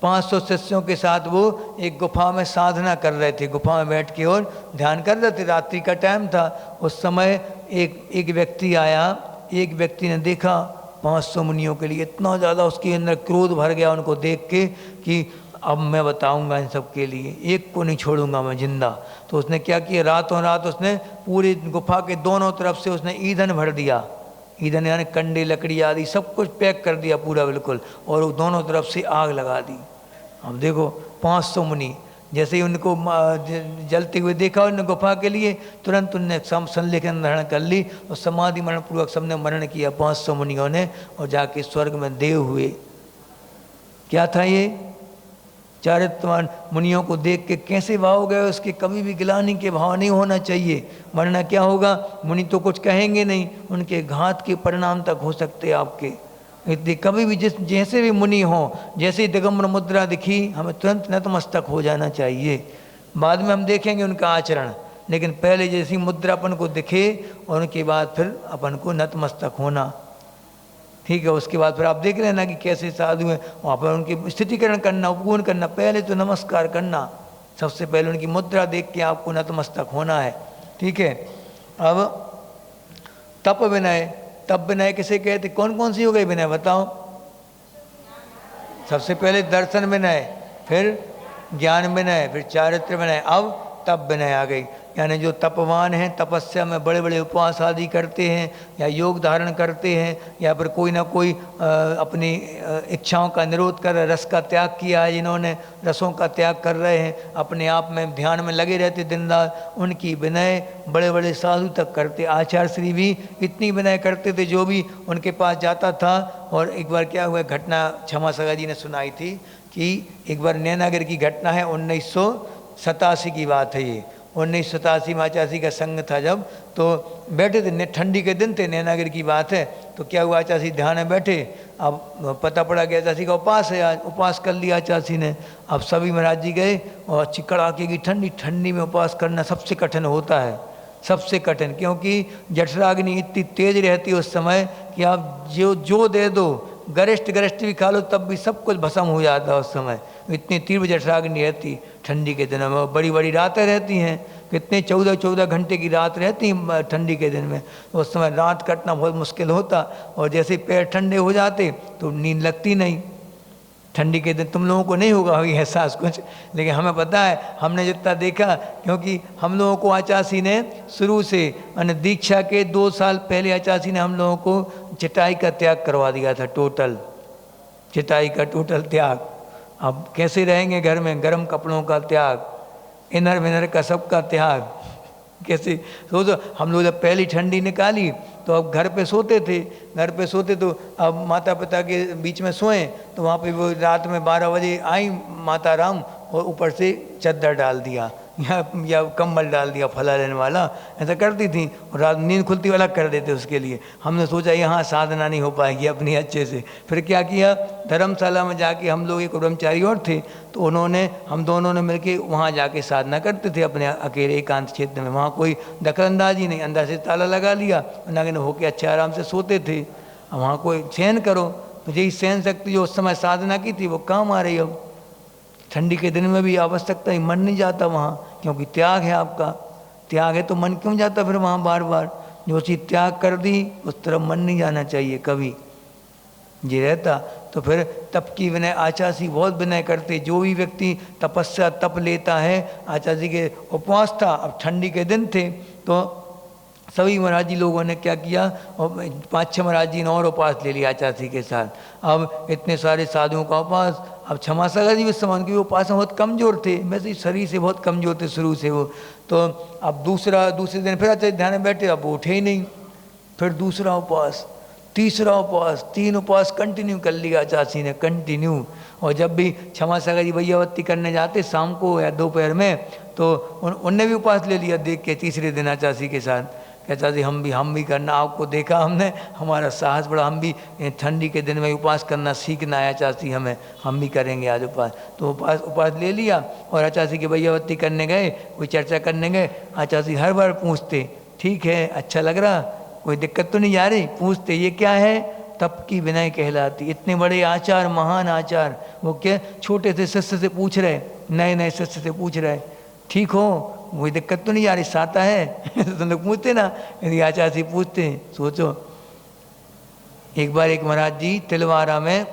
500 शिष्यों के साथ वो एक गुफा में साधना कर रहे थे, गुफा में बैठ के और ध्यान कर रहे थे। रात्रि का टाइम था, उस समय एक व्यक्ति आया, एक व्यक्ति ने देखा 500 मुनियों के लिए, इतना ज़्यादा उसके अंदर क्रोध भर गया उनको देख के कि अब मैं बताऊंगा इन सब के लिए, एक को नहीं छोड़ूंगा मैं जिंदा। तो उसने क्या किया, रातों रात उसने पूरी गुफा के दोनों तरफ से उसने ईंधन भर दिया, ईंधन यानी कंडे लकड़ी आदि सब कुछ पैक कर दिया पूरा बिल्कुल, और वो दोनों तरफ से आग लगा दी। अब देखो 500 मुनि, जैसे ही उनको जलते हुए देखा उन्होंने गुफा के लिए, तुरंत उनने संलेखन धारण कर ली और समाधि मरण पूर्वक सबने मरण किया 500 मुनियों ने, और जाके स्वर्ग में देव हुए। क्या था ये, चारित्रवान मुनियों को देख के कैसे भाव गए उसके, कभी भी गिलानी के भाव नहीं होना चाहिए, वरना क्या होगा, मुनि तो कुछ कहेंगे नहीं, उनके घात के परिणाम तक हो सकते आपके। इसलिए कभी भी जैसे भी मुनि हो, जैसे ही दिगंबर मुद्रा दिखी हमें तुरंत नतमस्तक हो जाना चाहिए। बाद में हम देखेंगे उनका आचरण, लेकिन पहले जैसी मुद्रा अपन को दिखे और उनके बाद फिर अपन को नतमस्तक होना। ठीक है, उसके बाद फिर आप देख लेना कि कैसे साधु हैं, वहाँ पर उनकी स्थितिकरण करना, उपगुण करना, पहले तो नमस्कार करना, सबसे पहले उनकी मुद्रा देख के आपको नतमस्तक होना है। ठीक है, अब तप विनय, तप विनय किसे कहते, कौन कौन सी हो गई विनय बताओ। सबसे पहले दर्शन विनय, फिर ज्ञान विनय, फिर चारित्र विनय, अब तप विनय आ गई। यानी जो तपवान हैं, तपस्या में बड़े बड़े उपवास आदि करते हैं, या योग धारण करते हैं, या फिर कोई ना कोई अपनी इच्छाओं का निरोध कर, रस का त्याग किया है जिन्होंने, रसों का त्याग कर रहे हैं, अपने आप में ध्यान में लगे रहते दिन रात, उनकी विनय बड़े बड़े साधु तक करते। आचार्य श्री भी इतनी विनय करते थे, जो भी उनके पास जाता था। और एक बार क्या हुआ, घटना क्षमा सगा जी ने सुनाई थी कि एक बार नैनागिर की घटना है, 1987 की बात है ये। 1987 में आचार्य का संग था जब, तो बैठे थे, ठंडी के दिन थे, नैनागिर की बात है। तो क्या हुआ, आचार्य ध्यान में बैठे, अब पता पड़ा कि आचार्य का उपास है, आज उपास कर लिया आचार्य ने। अब सभी महाराज जी गए और अच्छी कड़ाके की ठंडी में उपास करना सबसे कठिन होता है, सबसे कठिन, क्योंकि जठराग्नि इतनी तेज रहती है उस समय कि आप जो दे दो गरिष्ठ गरिष्ठ भी खा लो तब भी सब कुछ भस्म हो जाता है उस समय। इतनी तीव्र जठराग्नि रहती ठंडी के दिनों में, बड़ी बड़ी रातें रहती हैं, कितने 14-14 घंटे की रात रहती हैं ठंडी के दिन में। उस समय रात कटना बहुत मुश्किल होता, और जैसे पैर ठंडे हो जाते तो नींद लगती नहीं ठंडी के दिन। तुम लोगों को नहीं होगा अभी एहसास कुछ, लेकिन हमें पता है, हमने जितना देखा, क्योंकि हम लोगों को आचासी ने शुरू से दीक्षा के 2 साल पहले आचासी ने हम लोगों को चटाई का त्याग करवा दिया था, टोटल चटाई का टोटल त्याग। अब कैसे रहेंगे घर में, गर्म कपड़ों का त्याग, इनर विनर का सबका त्याग, कैसे सोचो। हम लोग जब पहली ठंडी निकाली तो अब घर पे सोते थे, घर पे सोते तो अब माता पिता के बीच में सोएं तो वहाँ पे वो रात में 12 बजे आई माता राम और ऊपर से चद्दर डाल दिया या कंबल डाल दिया फला लेने वाला, ऐसा करती थी, और रात नींद खुलती वाला कर देते उसके लिए। हमने सोचा यहाँ साधना नहीं हो पाएगी अपनी अच्छे से। फिर क्या किया, धर्मशाला में जाके हम लोग, एक ब्रह्मचारी और थे, तो उन्होंने, हम दोनों ने मिलके वहाँ जाके साधना करते थे अपने अकेले एकांत क्षेत्र में। वहाँ कोई दखलंदाजी नहीं, अंदर से ताला लगा लिया, नग्न होके अच्छे आराम से सोते थे। वहाँ कोई सहन करो, तो यही सहन शक्ति जो उस समय साधना की थी वो काम आ रही। अब ठंडी के दिन में भी आवश्यकता ही, मन नहीं जाता वहाँ, क्योंकि त्याग है आपका। त्याग है तो मन क्यों जाता फिर वहाँ बार बार। जो चीज़ त्याग कर दी उस तरफ मन नहीं जाना चाहिए कभी, ये रहता। तो फिर तप की विनय, आचार्य बहुत विनय करते। जो भी व्यक्ति तपस्या तप लेता है, आचार्य के उपवास था, अब ठंडी के दिन थे तो सभी महाराज जी लोगों ने क्या किया, और 5-6 महाराज जी ने और उपवास ले लिया आचार्य के साथ। अब इतने सारे साधुओं का उपवास, अब क्षमा सागर जी भी समान की उपवास में बहुत कमज़ोर थे, वैसे शरीर से बहुत कमज़ोर थे शुरू से वो। तो अब दूसरे दिन फिर आचार्य ध्यान में बैठे, अब उठे ही नहीं। फिर दूसरा उपवास, तीसरा उपवास, 3 उपवास कंटिन्यू कर लिया आचार्य ने, कंटिन्यू। और जब भी क्षमा सागर जी भैयावत्ती करने जाते शाम को या दोपहर में, तो उनने भी उपवास ले लिया देख के तीसरे दिन आचार्य के साथ। कहता जी हम भी करना, आपको देखा हमने, हमारा साहस बड़ा, हम भी ठंडी के दिन में उपवास करना सीखना है आचार्य हमें, हम भी करेंगे आज उपवास। तो उपवास ले लिया और आचार्य की भैयावत्ती करने गए, कोई चर्चा करने गए। आचार्य हर बार पूछते, ठीक है अच्छा लग रहा, कोई दिक्कत तो नहीं आ रही, पूछते ये क्या है, तप की विनय कहलाती। इतने बड़े आचार, महान आचार, वो क्या छोटे से शिष्य से पूछ रहे, नए शिष्य से पूछ रहे, ठीक हो, कोई दिक्कत तो नहीं आ रही, साता है तो तुम लोग पूछते ना, यदि आचार्य से पूछते हैं। सोचो, एक बार एक महाराज जी तिलवारा में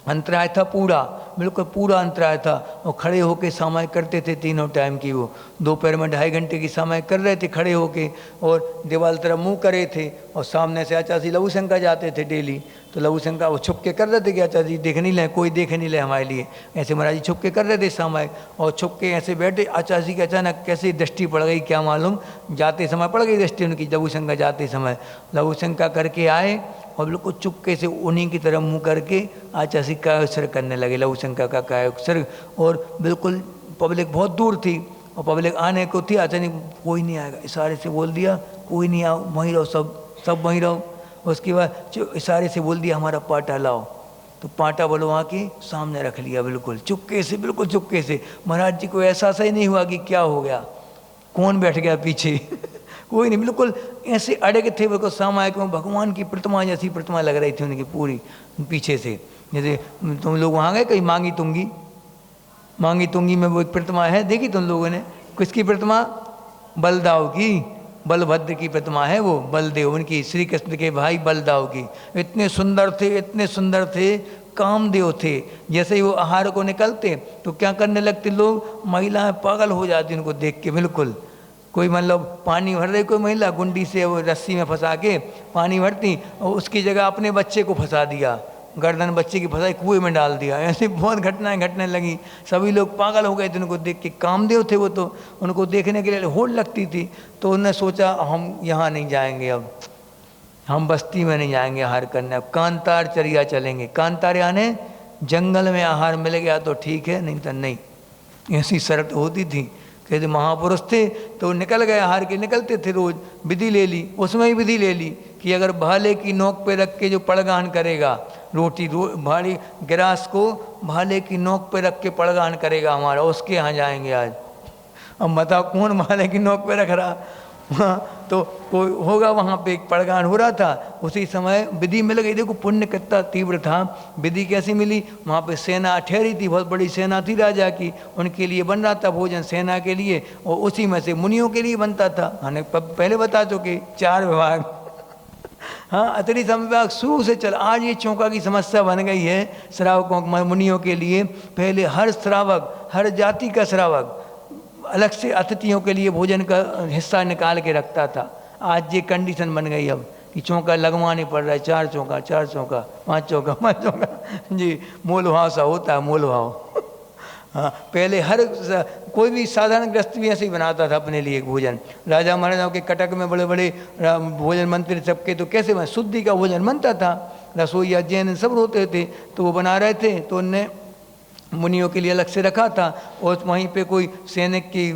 अंतराय था, पूरा बिल्कुल पूरा अंतराय था, और खड़े होके सामायिक करते थे तीनों टाइम की। वो दोपहर में 2.5 घंटे की सामायिक कर रहे थे खड़े होके, और दीवार तरफ मुंह करे थे, और सामने से आचार्य लघु शंका जाते थे डेली। तो लघु शंका वो छुप के कर रहे थे कि आचार्य जी देख नहीं ले, कोई देख नहीं ले हमारे लिए, ऐसे महाराज जी छुप के कर रहे थे सामायिक, और छुप के ऐसे बैठे। आचार्य जी की अचानक कैसे दृष्टि पड़ गई क्या मालूम, जाते समय पड़ गई दृष्टि उनकी, लघु शंका जाते समय। लघु शंका करके आए और बिल्कुल चुपके से उन्हीं की तरफ मुंह करके आचार्य कायोत्सर्ग करने लगे, लघु शंका का कायोत्सर्ग। और बिल्कुल पब्लिक बहुत दूर थी, और पब्लिक आने को थी, आचार्य कोई नहीं आएगा, इशारे से बोल दिया कोई नहीं आओ, वहीं रहो, सब वहीं रहो। उसके बाद इशारे से बोल दिया हमारा पाटा लाओ, तो पाटा बोलवा के सामने रख लिया, बिल्कुल चुपके से, बिल्कुल चुपके से। महाराज जी को एहसास ही नहीं हुआ कि क्या हो गया, कौन बैठ गया पीछे कोई नहीं, बिल्कुल ऐसे अड़े थे, बिल्कुल सामायिक में भगवान की प्रतिमा जैसी प्रतिमा लग रही थी उनकी पूरी पीछे से। जैसे तुम लोग वहाँ गए कहीं मांगी तुंगी में वो एक प्रतिमा है, देखी तुम लोगों ने, किसकी प्रतिमा, बलदाव की, बलभद्र की प्रतिमा है वो, बलदेव उनकी, श्री कृष्ण के भाई बलदाव की। इतने सुंदर थे, इतने सुंदर थे, कामदेव थे। जैसे ही वो आहार को निकलते तो क्या करने लगते लोग, महिलाएं पागल हो जाती उनको देख के, बिल्कुल। कोई मतलब पानी भर रही कोई महिला, गुंडी से वो रस्सी में फंसा के पानी भरती, और उसकी जगह अपने बच्चे को फंसा दिया, गर्दन बच्चे की फंसाई कुएं में डाल दिया। ऐसी बहुत घटनाएं घटने लगी, सभी लोग पागल हो गए थे उनको देख के। कामदेव थे वो, तो उनको देखने के लिए होड़ लगती थी। तो उन्होंने सोचा हम यहाँ नहीं जाएंगे, अब हम बस्ती में नहीं जाएंगे आहार करने, अब कांतार चरिया चलेंगे। कांतार यानी जंगल में आहार मिल गया तो ठीक है, नहीं तो नहीं, ऐसी शर्त होती थी। कहते महापुरुष थे तो निकल गए आहार के, निकलते थे रोज, विधि ले ली, उसमें ही विधि ले ली कि अगर भाले की नोक पे रख के जो पड़गान करेगा, रोटी भारी गिरास को भाले की नोक पे रख के पड़गान करेगा हमारा, उसके यहाँ जाएंगे आज। अब बताओ कौन भाले की नोक पे रख रहा, हाँ, तो कोई होगा वहाँ पे एक पड़गान हो रहा था, उसी समय विधि मिल गई। देखो पुण्य कितना तीव्र था। विधि कैसी मिली? वहाँ पे सेना ठहरी थी, बहुत बड़ी सेना थी राजा की, उनके लिए बन रहा था भोजन सेना के लिए, और उसी में से मुनियों के लिए बनता था। हमने पहले बता चुके 4 विभाग। हाँ, अतिरिक्त विभाग शुरू से चल। आज ये चौंका की समस्या बन गई है श्रावकों मुनियों के लिए। पहले हर श्रावक, हर जाति का श्रावक अलग से अतिथियों के लिए भोजन का हिस्सा निकाल के रखता था। आज ये कंडीशन बन गई अब कि चौका लगवाने पड़ रहा है, 4 चौका 4 चौका 5 चौका 5 चौका जी, मोल भाव सा होता है, मोल भाव। हाँ, पहले हर कोई भी साधारण ग्रस्त भी ऐसे ही बनाता था अपने लिए भोजन। राजा महाराजाओं के कटक में बड़े बड़े भोजन मंत्री सबके तो कैसे बन, शुद्धि का भोजन बनता था। रसोईया जैन सब रोते थे, तो वो बना रहे थे, तो उनने मुनियों के लिए अलग से रखा था। और वहीं पे कोई सैनिक की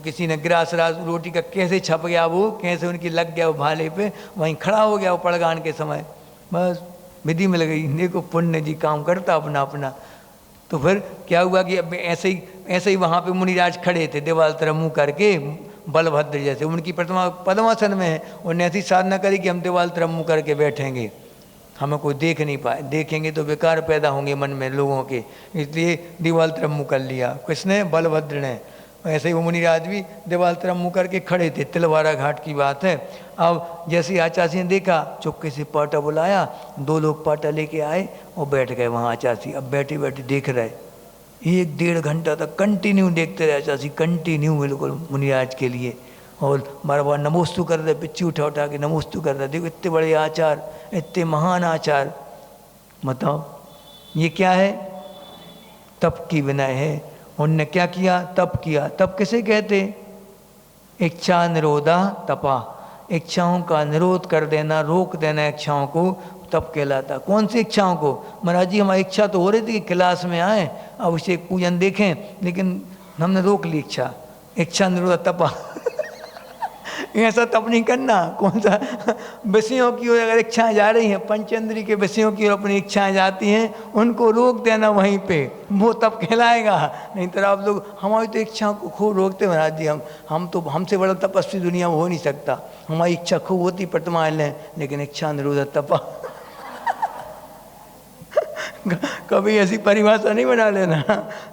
किसी ने ग्रास रास रोटी का कैसे छप गया, वो कैसे उनकी लग गया वो भाले पे, वहीं खड़ा हो गया वो पड़गान के समय, बस विधि मिल गई। देखो पुण्य जी काम करता अपना अपना। तो फिर क्या हुआ कि अब ऐसे ही वहाँ पे मुनिराज खड़े थे दीवार तरफ मुँह करके, बलभद्र जैसे उनकी प्रतिमा पद्मासन में है। उन्होंने ऐसी साधना करी कि हम दीवार तरफ मुँह करके बैठेंगे, हमें कोई देख नहीं पाए, देखेंगे तो बेकार पैदा होंगे मन में लोगों के, इसलिए दीवार तरफ मुँह कर लिया। किसने? बलभद्र ने। ऐसे ही वो मुनिराज भी दीवार तरफ मुँह करके खड़े थे। तिलवारा घाट की बात है। अब जैसे आचार्य ने देखा, चुपके से पाटा बुलाया, 2 लोग पाटा लेके आए और बैठ गए वहाँ आचार्य। अब बैठे बैठे देख रहे, 1-1.5 घंटा तक कंटिन्यू देखते रहे आचार्य, कंटिन्यू बिल्कुल मुनिराज के लिए। और बार बार नमोस्तु कर रहे, पिच्ची उठा उठा के नमोस्तु कर रहे। देखो इतने बड़े आचार, इतने महान आचार, बताओ ये क्या है? तप की विनय है। उनने क्या किया? तप किया। तप किसे कहते? इच्छा निरोधा तपा, इच्छाओं का निरोध कर देना, रोक देना इच्छाओं को, तप कहलाता। कौन सी इच्छाओं को? महाराज जी हमारी इच्छा तो हो रही थी कि क्लास में आए, अभिषेक पूजन देखें, लेकिन हमने रोक ली इच्छा। इच्छा निरोधा तपा। ऐसा तप नहीं करना। कौन सा? विषयों की ओर अगर इच्छाएं जा रही हैं, पंचेंद्री के विषयों की ओर अपनी इच्छाएं जाती हैं, उनको रोक देना वहीं पे, वो तप कहलाएगा। नहीं तो आप लोग हमारी तो इच्छाओं को खूब रोकते महाराज जी, हम तो हमसे बड़ा तपस्वी दुनिया में हो नहीं सकता। हमारी इच्छा खूब होती प्रतिमाएं लें, लेकिन इच्छा निरोध तपा। कभी ऐसी परिभाषा नहीं बना लेना,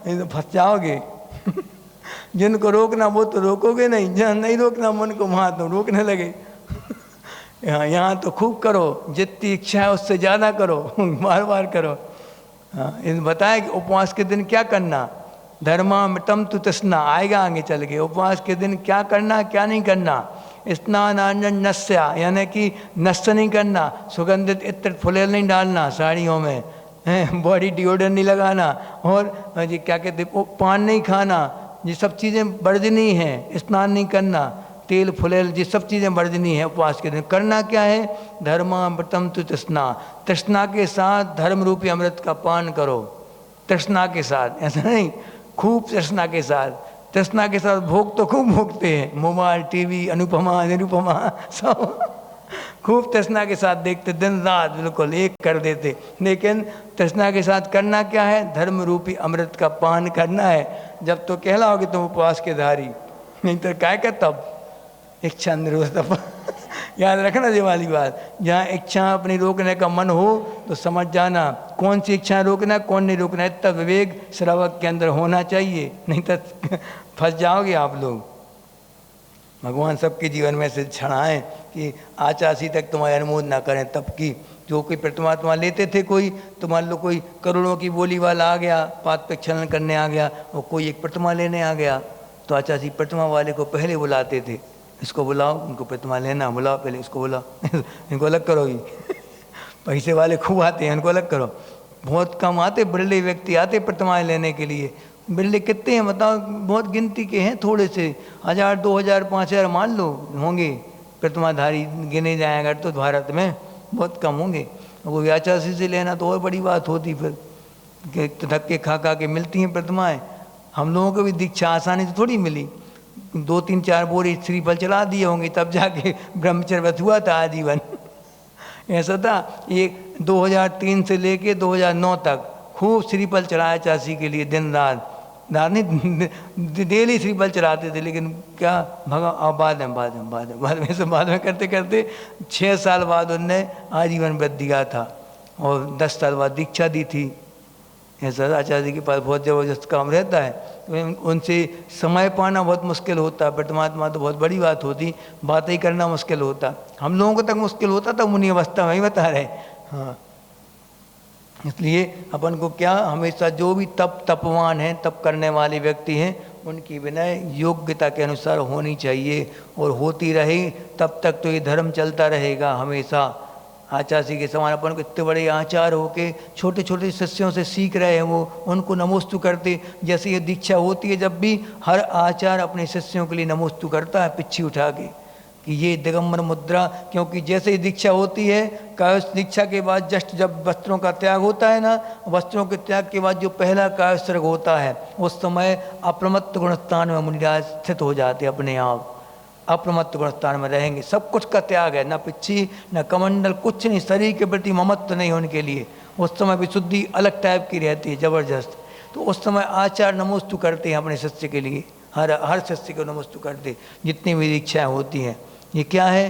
नहीं तो फंस जाओगे। जिनको रोकना वो तो रोकोगे नहीं, जहाँ नहीं रोकना मन को वहाँ तो रोकने लगे। यहाँ तो खूब करो, जितनी इच्छा है उससे ज़्यादा करो, बार बार करो। हाँ, इन बताया कि उपवास के दिन क्या करना। धर्मामृतम तु तृष्णा, आएगा आगे चल के। उपवास के दिन क्या करना क्या नहीं करना। स्नान आनंद नस्या, यानी कि नस्य नहीं करना, सुगंधित इत्र फुलेल नहीं डालना साड़ियों में, बॉडी डिओड्रेंट नहीं लगाना, और जी क्या कहते पान नहीं खाना, ये सब चीज़ें वर्जनी हैं। स्नान नहीं करना, तेल फुलेल, ये सब चीज़ें वर्जनी है उपवास के दिन। करना क्या है? धर्मामृतम तु तृष्णा, तृष्णा के साथ धर्म रूपी अमृत का पान करो। तृष्णा के साथ, ऐसा नहीं खूब तृष्णा के साथ। तृष्णा के साथ भोग तो खूब भोगते हैं, मोबाइल टीवी अनुपमा निरुपमा सब खूब तृष्णा के साथ देखते, दिन रात बिल्कुल एक कर देते। लेकिन तृष्णा के साथ करना क्या है? धर्म रूपी अमृत का पान करना है। जब तो कहलाओगे तुम उपवास के धारी, नहीं तो क्या का तब इच्छा निरोध तप। याद रखना ये वाली बात। जहाँ इच्छा अपनी रोकने का मन हो तो समझ जाना कौन सी इच्छा रोकना कौन नहीं रोकना। इतना विवेक श्रावक के अंदर होना चाहिए, नहीं तो फंस जाओगे आप लोग। भगवान सबके जीवन में से छड़ाएं कि आचासी तक तुम्हारी अनुमोद ना करें तब की। जो कोई प्रतिमा लेते थे कोई, तो मान लो कोई करोड़ों की बोली वाला आ गया, पात पे छलन करने आ गया, और कोई एक प्रतिमा लेने आ गया, तो आचासी प्रतिमा वाले को पहले बुलाते थे, इसको बुलाओ, उनको प्रतिमा लेना, बुलाओ पहले इसको बुलाओ, इनको अलग करो ही। पैसे वाले खूब आते हैं, इनको अलग करो। बहुत कम आते बिरले व्यक्ति आते प्रतिमाएँ लेने के लिए। बिरले कितने हैं बताओ? बहुत गिनती के हैं, थोड़े से 1000 2000 5000 मान लो होंगे प्रतिमाधारी, गिने जाए अगर तो भारत में बहुत कम होंगे। वो व्याचासी से लेना तो और बड़ी बात होती फिर, कि धक्के खा खा के मिलती हैं प्रतिमाएँ। हम लोगों को भी दीक्षा आसानी से थोड़ी मिली, 2-3-4 बोरी श्रीफल चला दिए होंगे तब जाके ब्रह्मचर्य व्रत हुआ था आजीवन। ऐसा था। ये 2003 से लेके 2009 तक खूब श्रीफल चढ़ाया चाची के लिए दिन रात, धारनी डेली श्रीफल चढ़ाते थे, लेकिन क्या बाद में करते करते 6 साल बाद उनने आजीवन व्रत दिया था और 10 साल बाद दीक्षा दी थी। ऐसा आचार्य जी के पास बहुत ज़बरदस्त काम रहता है, तो उनसे समय पाना बहुत मुश्किल होता है। परमात्मा तो बहुत बड़ी बात होती, बात ही करना मुश्किल होता। हम लोगों को तक मुश्किल होता था, मुनि अवस्था में ही बता रहे। हाँ, इसलिए अपन को क्या हमेशा जो भी तपवान हैं, तप करने वाले व्यक्ति हैं, उनकी विनय योग्यता के अनुसार होनी चाहिए और होती रहे, तब तक तो ये धर्म चलता रहेगा हमेशा। आचार्य के समान अपन को इतने बड़े आचार होके छोटे छोटे शिष्यों से सीख रहे हैं, वो उनको नमोस्तु करते। जैसे ये दीक्षा होती है, जब भी हर आचार अपने शिष्यों के लिए नमोस्तु करता है पिच्छी उठा के कि ये दिगंबर मुद्रा, क्योंकि जैसे ही दीक्षा होती है, कायस्थ दीक्षा के बाद जस्ट जब वस्त्रों का त्याग होता है ना, वस्त्रों के त्याग के बाद जो पहला कायस्थ होता है, उस समय अप्रमत्त गुणस्थान में मुनिराज स्थित हो जाते अपने आप। अप्रमत्त गुणस्थान में रहेंगे, सब कुछ का त्याग है, ना पिच्छी न कमंडल, कुछ नहीं, शरीर के प्रति ममत्व नहीं होने के लिए। उस समय विशुद्धि अलग टाइप की रहती है, जबरदस्त। तो उस समय आचार नमोस्तु करते हैं अपने शिष्य के लिए, हर शिष्य को नमोस्तु करते, जितनी भी दीक्षाएँ होती हैं। ये क्या है?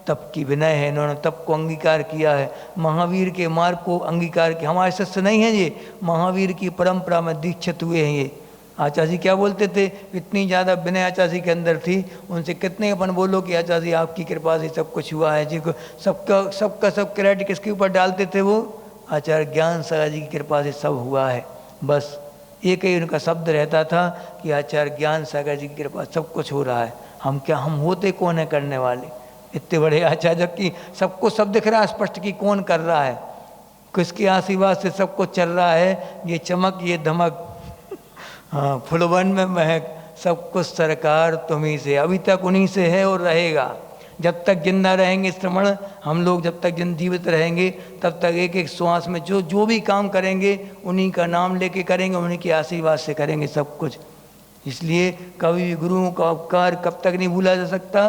तप की विनय है। इन्होंने तप को अंगीकार किया है, महावीर के मार्ग को अंगीकार किया। हमारे शिष्य नहीं हैं ये, महावीर की परंपरा में दीक्षित हुए हैं ये। आचार्य जी क्या बोलते थे, इतनी ज़्यादा विनय आचार्य जी के अंदर थी, उनसे कितने अपन बोलो कि आचार्य जी आपकी कृपा से सब कुछ हुआ है जी। सब क्रेडिट किसके ऊपर डालते थे वो? आचार्य ज्ञान सागर जी की कृपा से सब हुआ है। बस एक ही उनका शब्द रहता था कि आचार्य ज्ञान सागर जी की कृपा सब कुछ हो रहा है। हम क्या, हम होते कौन है करने वाले? इतने बड़े आचार्य की सबको सब दिख रहा है स्पष्ट कि कौन कर रहा है, किसके आशीर्वाद से सब कुछ चल रहा है। ये चमक, ये धमक, हाँ, फुलवन में महक, सब कुछ सरकार तुम्ही से, अभी तक उन्हीं से है और रहेगा। जब तक जिंदा रहेंगे श्रवण, हम लोग जब तक जीवित रहेंगे, तब तक एक एक श्वास में जो भी काम करेंगे उन्हीं का नाम लेके करेंगे, उन्हीं के आशीर्वाद से करेंगे सब कुछ। इसलिए कभी भी गुरुओं का उपकार कब तक नहीं भूला जा सकता?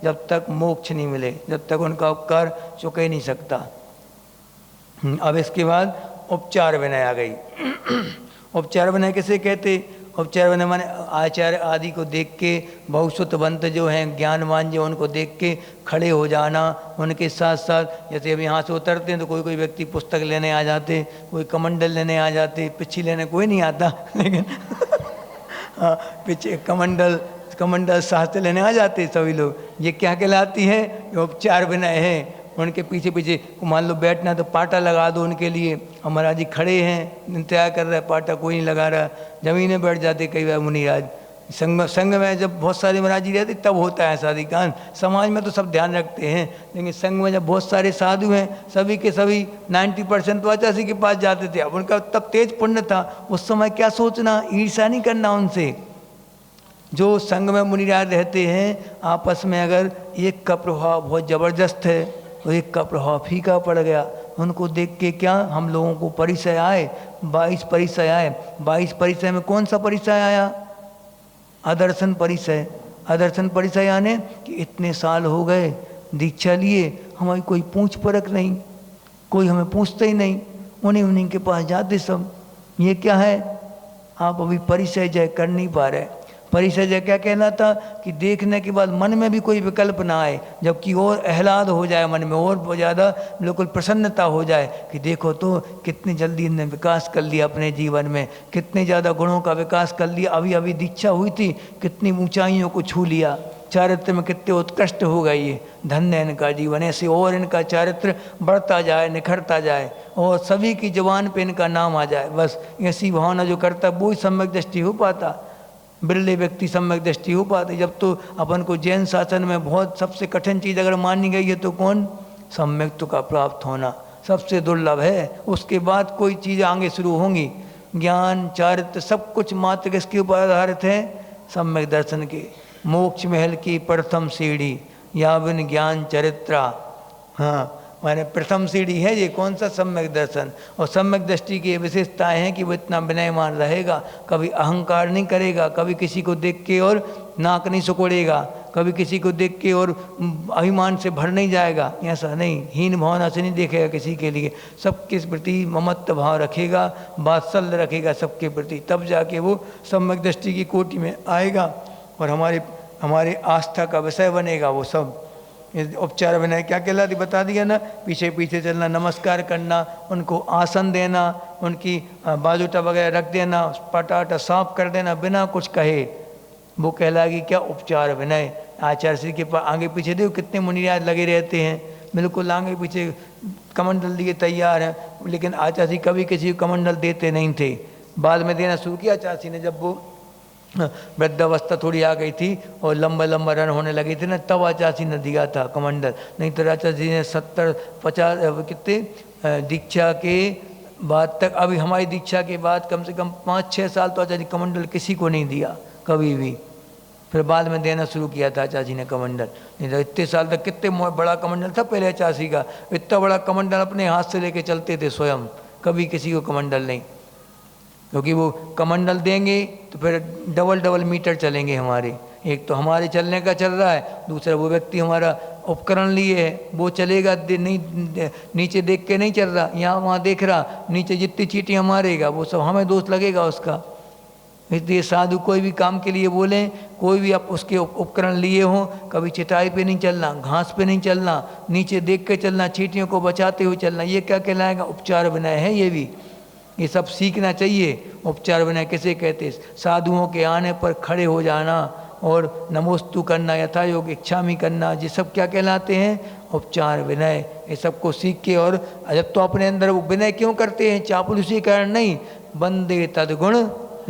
जब तक मोक्ष नहीं मिले, जब तक उनका उपकार चुका ही नहीं सकता। अब इसके बाद उपचार विनय आ गई। उपचार विनय किसे कहते? उपचार विनय माने आचार्य आदि को देख के, बहुश्रुतवंत जो हैं, ज्ञानवान जो, उनको देख के खड़े हो जाना। उनके साथ साथ जैसे अब यहाँ से उतरते हैं तो कोई कोई व्यक्ति पुस्तक लेने आ जाते, कोई कमंडल लेने आ जाते, पिच्छी लेने कोई नहीं आता लेकिन हाँ, पीछे कमंडल शास्त्र लेने आ जाते सभी लोग। ये क्या कहलाती है? उपचार विनय है। उनके पीछे पीछे मान लो बैठना तो पाटा लगा दो उनके लिए। हम महाराज जी खड़े हैं, इंतजार कर रहा है, पाटा कोई नहीं लगा रहा, जमीन में बैठ जाते कई बार मुनिराज। संघ में जब बहुत सारे महाराज जी रहते तब होता है शादी कांड। समाज में तो सब ध्यान रखते हैं, लेकिन संघ में जब बहुत सारे साधु हैं, सभी के सभी 90% तो आचार्य के पास जाते थे। अब उनका तब तेज पुण्य था, उस समय क्या सोचना, ईर्ष्या नहीं करना उनसे। जो संघ में मुनिराज रहते हैं, आपस में अगर एक का प्रभाव बहुत ज़बरदस्त है तो एक का प्रभाव फीका पड़ गया। उनको देख के क्या हम लोगों को परिचय आए, 22 परिचय आए। 22 परिचय में कौन सा परिचय आया? अदर्शन परिचय। अदर्शन परिचय आने कि इतने साल हो गए दीक्षा लिए, हमारी कोई पूछ परख नहीं, कोई हमें पूछते ही नहीं, उन्हीं के पास जाते सब। ये क्या है? आप अभी परिचय जय कर नहीं पा रहे। परिचय जय क्या कहलाता? कि देखने के बाद मन में भी कोई विकल्प ना आए, जबकि और आह्लाद हो जाए मन में, और बहुत ज़्यादा बिल्कुल प्रसन्नता हो जाए कि देखो तो कितनी जल्दी इन्होंने विकास कर लिया अपने जीवन में, कितने ज़्यादा गुणों का विकास कर लिया। अभी अभी दीक्षा हुई थी, कितनी ऊंचाइयों को छू लिया, चारित्र में कितने उत्कृष्ट हो गई है, धन्य इनका जीवन। ऐसे और इनका चारित्र बढ़ता जाए, निखरता जाए और सभी की जुबान पे इनका नाम आ जाए। बस ऐसी भावना जो करता वो ही सम्यक दृष्टि हो पाता। बिरले व्यक्ति सम्यक दृष्टि हो पाते। जब तो अपन को जैन शासन में बहुत सबसे कठिन चीज़ अगर मानी गई है तो कौन? सम्यक्त्व का प्राप्त होना सबसे दुर्लभ है। उसके बाद कोई चीज़ आगे शुरू होंगी। ज्ञान, चारित्र, सब कुछ मात्र किसके ऊपर आधारित है? सम्यक दर्शन के। मोक्ष महल की प्रथम सीढ़ी या बिन ज्ञान चरित्रा। हाँ, माने प्रथम सीढ़ी है ये कौन सा? सम्यक दर्शन। और सम्यक दृष्टि की विशेषताएं हैं कि वो इतना विनयमान रहेगा, कभी अहंकार नहीं करेगा, कभी किसी को देख के और नाक नहीं सुकोड़ेगा, कभी किसी को देख के और अभिमान से भर नहीं जाएगा, ऐसा नहीं, हीन भावना से नहीं देखेगा किसी के लिए, सबके प्रति ममत्व भाव रखेगा, वात्सल्य रखेगा सबके प्रति, तब जाके वो सम्यक दृष्टि की कोटि में आएगा और हमारे आस्था का विषय बनेगा। वो सब उपचार विनय क्या कहलाती बता दिया ना, पीछे पीछे चलना, नमस्कार करना, उनको आसन देना, उनकी बाजूटा वगैरह रख देना, पटाटा साफ कर देना बिना कुछ कहे, वो कहलाएगी क्या, उपचार विनय। आचार्य श्री के पास आगे पीछे देखो कितने मुनिराज लगे रहते हैं, बिल्कुल आगे पीछे कमंडल दिए तैयार हैं, लेकिन आचार्य श्री कभी किसी को कमंडल देते नहीं थे, बाद में देना शुरू किया आचार्य श्री ने, जब वो वृद्धावस्था थोड़ी आ गई थी और लंबा लंबा रन होने लगी थी ना, तब आचार्य जी ने दिया था कमंडल, नहीं तो आचार्य जी ने 70-50 कितने दीक्षा के बाद तक, अभी हमारी दीक्षा के बाद कम से कम 5-6 साल तो आचार्य जी कमंडल किसी को नहीं दिया कभी भी, फिर बाद में देना शुरू किया था आचार्य जी ने कमंडल, नहीं तो इतने साल तक कितने बड़ा कमंडल था पहले आचार्य जी का, इतना बड़ा कमंडल अपने हाथ से लेके चलते थे स्वयं, कभी किसी को कमंडल नहीं, क्योंकि वो कमंडल देंगे तो फिर डबल मीटर चलेंगे हमारे, एक तो हमारे चलने का चल रहा है, दूसरा वो व्यक्ति हमारा उपकरण लिए है वो चलेगा, नहीं नीचे देख के नहीं चल रहा, यहाँ वहाँ देख रहा, नीचे जितनी चीटियाँ मारेगा वो सब हमें दोष लगेगा उसका। इसलिए साधु कोई भी काम के लिए बोलें, कोई भी आप उसके उपकरण लिए हों, कभी चटाई पे नहीं चलना, घास पे नहीं चलना, नीचे देख के चलना, चीटियों को बचाते हुए चलना, ये क्या कहलाएगा, उपचार विनय है। ये सब सीखना चाहिए। उपचार विनय किसे कहते, साधुओं के आने पर खड़े हो जाना और नमोस्तु करना, यथा योग इच्छामि करना, ये सब क्या कहलाते हैं, उपचार विनय। ये सबको सीख के, और जब तो अपने अंदर वो विनय क्यों करते हैं, चापलूसी कारण नहीं, बंदे तदगुण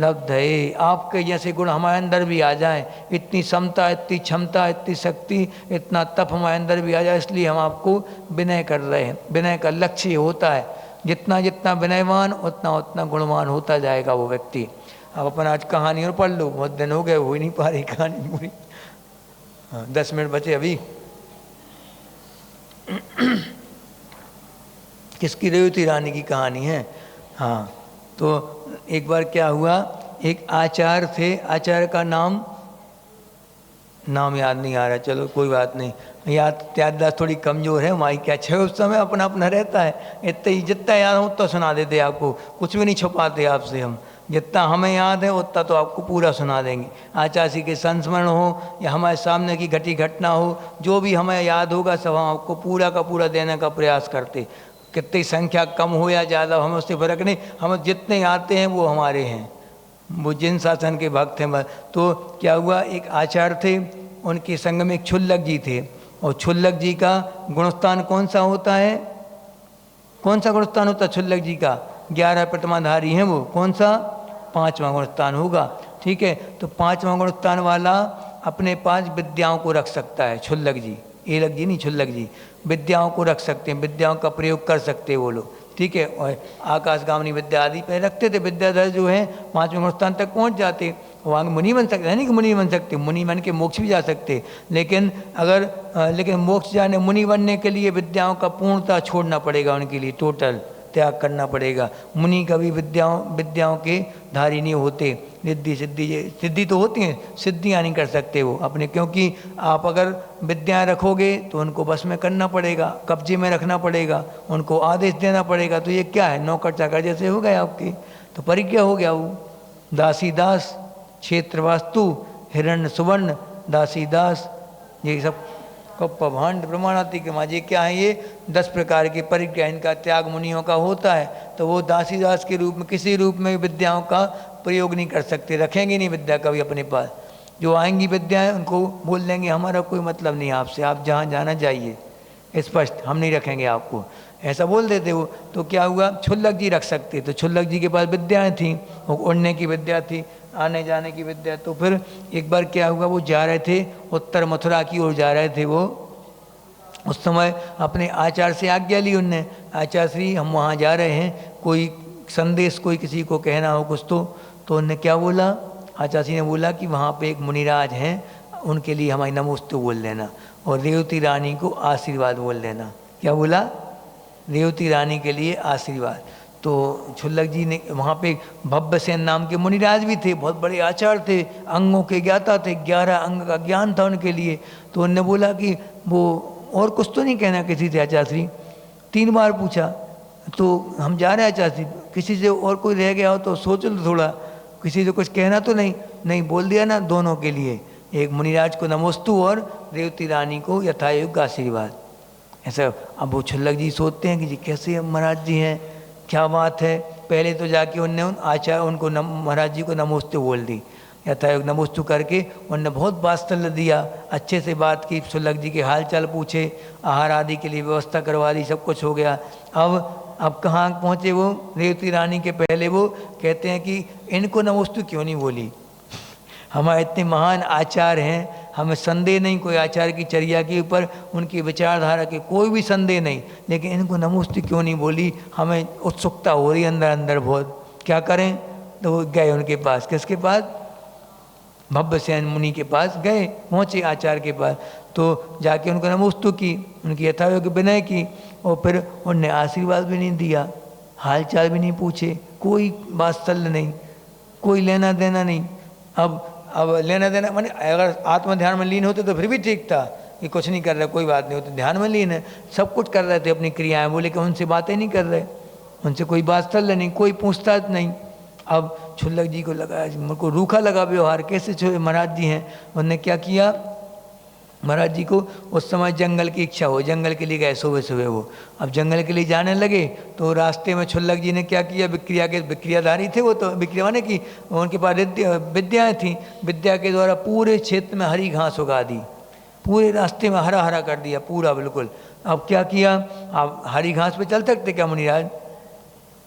लब्ध है, आपके जैसे गुण हमारे अंदर भी आ जाएं, इतनी समता, इतनी क्षमता, इतनी शक्ति, इतना तप हमारे अंदर भी आ जाए, इसलिए हम आपको विनय कर रहे हैं। विनय का लक्ष्य होता है, जितना जितना विनयवान उतना उतना गुणवान होता जाएगा वो व्यक्ति। अब अपन आज कहानी और पढ़ लो, बहुत दिन हो गए, हो ही नहीं पा रही कहानी पूरी। हाँ 10 मिनट बचे अभी। किसकी रेवती रानी की कहानी है। हाँ तो एक बार क्या हुआ, एक आचार्य थे, आचार्य का नाम याद नहीं आ रहा, चलो कोई बात नहीं, याददाश्त थोड़ी कमज़ोर है हमारी, क्या छः उस समय अपना अपना रहता है, इतने ही जितना याद हो उतना सुना देते आपको, कुछ भी नहीं छुपाते आपसे हम, जितना हमें याद है उतना तो आपको पूरा सुना देंगे। आचार्य के संस्मरण हो या हमारे सामने की घटी घटना हो, जो भी हमें याद होगा सब हम आपको पूरा का पूरा देने का प्रयास करते। कितनी संख्या कम हो या ज़्यादा हमें उससे फ़र्क नहीं, हम जितने आते हैं वो हमारे हैं, वो जिन शासन के भक्त हैं। तो क्या हुआ, एक आचार्य थे, उनके संग में एक क्षुल्लक जी थे, और क्षुल्लक जी का गुणस्थान कौन सा होता है, कौन सा गुणस्थान होता है क्षुल्लक जी का, 11 प्रतिमाधारी हैं वो, कौन सा, 5वां गुणस्थान होगा। ठीक है, तो 5वां गुणस्थान वाला अपने 5 विद्याओं को रख सकता है क्षुल्लक जी, एलक जी नहीं क्षुल्लक जी, विद्याओं को रख सकते हैं, विद्याओं का प्रयोग कर सकते हैं वो लोग। ठीक है, और आकाशगामिनी विद्या आदि पे रखते थे, विद्याधर जो है 5वें गुणस्थान तक पहुंच जाते, वहाँ मुनि बन सकते, नहीं कि मुनि बन सकते, मुनि बन के मोक्ष भी जा सकते, लेकिन लेकिन मोक्ष जाने, मुनि बनने के लिए विद्याओं का पूर्णतः छोड़ना पड़ेगा, उनके लिए टोटल त्याग करना पड़ेगा। मुनि कभी विद्याओं के धारी नहीं होते, सिद्धि तो होती हैं, सिद्धियाँ नहीं कर सकते वो अपने, क्योंकि आप अगर विद्याएँ रखोगे तो उनको बस में करना पड़ेगा, कब्जे में रखना पड़ेगा, उनको आदेश देना पड़ेगा। तो ये क्या है, नौकर चाकर जैसे हो गए आपके, तो परिज्ञा हो गया वो। दासी दास, क्षेत्र वास्तु, हिरण्य सुवर्ण, दासी दास, ये सब भांड प्रमाणाति के माँ, ये क्या है, ये 10 प्रकार की परिज्ञा, इनका त्याग मुनियों का होता है। तो वो दासी दास के रूप में किसी रूप में विद्याओं का प्रयोग नहीं कर सकते, रखेंगे नहीं विद्या कभी अपने पास। जो आएंगी विद्याएं उनको बोल देंगे हमारा कोई मतलब नहीं आपसे, आप जहाँ जाना जाइए, स्पष्ट, हम नहीं रखेंगे आपको, ऐसा बोल देते वो। तो क्या हुआ, क्षुल्लक जी रख सकते, तो क्षुल्लक जी के पास विद्याएँ थीं, उड़ने की विद्या थी, आने जाने की विद्या। तो फिर एक बार क्या हुआ, वो जा रहे थे उत्तर मथुरा की ओर जा रहे थे वो, उस समय अपने आचार्य से आज्ञा ली उनने, आचार्य श्री हम वहाँ जा रहे हैं, कोई संदेश कोई किसी को कहना हो कुछ तो उनने क्या बोला, आचार्य श्री ने बोला कि वहाँ पे एक मुनिराज हैं, उनके लिए हमारी नमोस्तु बोल देना, और रेवती रानी को आशीर्वाद बोल देना। क्या बोला, रेवती रानी के लिए आशीर्वाद। तो छुल्लक जी ने वहाँ पे भव्यसेन नाम के मुनिराज भी थे, बहुत बड़े आचार्य थे, अंगों के ज्ञाता थे, 11 अंग का ज्ञान था उनके लिए। तो उनने बोला कि वो और कुछ तो नहीं कहना किसी से आचार्य श्री, 3 बार पूछा। तो हम जा रहे हैं आचार्य श्री, किसी से और कोई रह गया हो तो सोच लो थोड़ा, किसी से कुछ कहना तो नहीं, नहीं बोल दिया ना दोनों के लिए, एक मुनिराज को नमोस्तु और रेवती रानी को यथायोग्य आशीर्वाद। ऐसा अब वो छुल्लक जी सोचते हैं कि जी कैसे महाराज जी हैं, क्या बात है। पहले तो जाके उनने आचार्य उनको महाराज जी को नमोस्तु बोल दी, यथायोग नमोस्तु करके उनने बहुत वात्सल्य दिया, अच्छे से बात की, छुल्लक जी के हाल चाल पूछे, आहार आदि के लिए व्यवस्था करवा दी, सब कुछ हो गया। अब कहाँ पहुँचे वो रेवती रानी के पहले वो कहते हैं कि इनको नमोस्तु क्यों नहीं बोली, हमारे इतने महान आचार्य हैं, हमें संदेह नहीं कोई आचार्य की चर्या के ऊपर, उनकी विचारधारा के कोई भी संदेह नहीं, लेकिन इनको नमोस्तु क्यों नहीं बोली, हमें उत्सुकता हो रही अंदर अंदर बहुत, क्या करें। तो वो गए उनके पास, किसके पास, भव्यसेन मुनि के पास गए, पहुँचे आचार्य के पास। तो जाके उनको नमोस्तु की, उनकी यथायोग्य विनय की, और फिर उनने आशीर्वाद भी नहीं दिया, हाल चाल भी नहीं पूछे, कोई वात्सल्य नहीं, कोई लेना देना नहीं। अब लेना देना माने अगर आत्म ध्यान में लीन होते तो फिर भी ठीक था कि कुछ नहीं कर रहे, कोई बात नहीं होती, ध्यान में लीन है, सब कुछ कर रहे थे अपनी क्रियाएं, वो लेकिन उनसे बातें नहीं कर रहे, उनसे कोई वात्सल्य नहीं, कोई पूछताछ नहीं। अब छुल्लक जी को लगा, मुझको रूखा लगा व्यवहार, कैसे महाराज जी हैं। उन्होंने क्या किया, महाराज जी को उस समय जंगल की इच्छा हो, जंगल के लिए गए सुबह सुबह वो। अब जंगल के लिए जाने लगे तो रास्ते में छुल्लक जी ने क्या किया, विक्रियाधारी थे वो, तो विक्रिया माने कि उनके पास विद्याएँ थीं, विद्या के द्वारा पूरे क्षेत्र में हरी घास उगा दी, पूरे रास्ते में हरा हरा कर दिया पूरा बिल्कुल। अब क्या किया, अब हरी घास पे चल सकते क्या मुनिराज,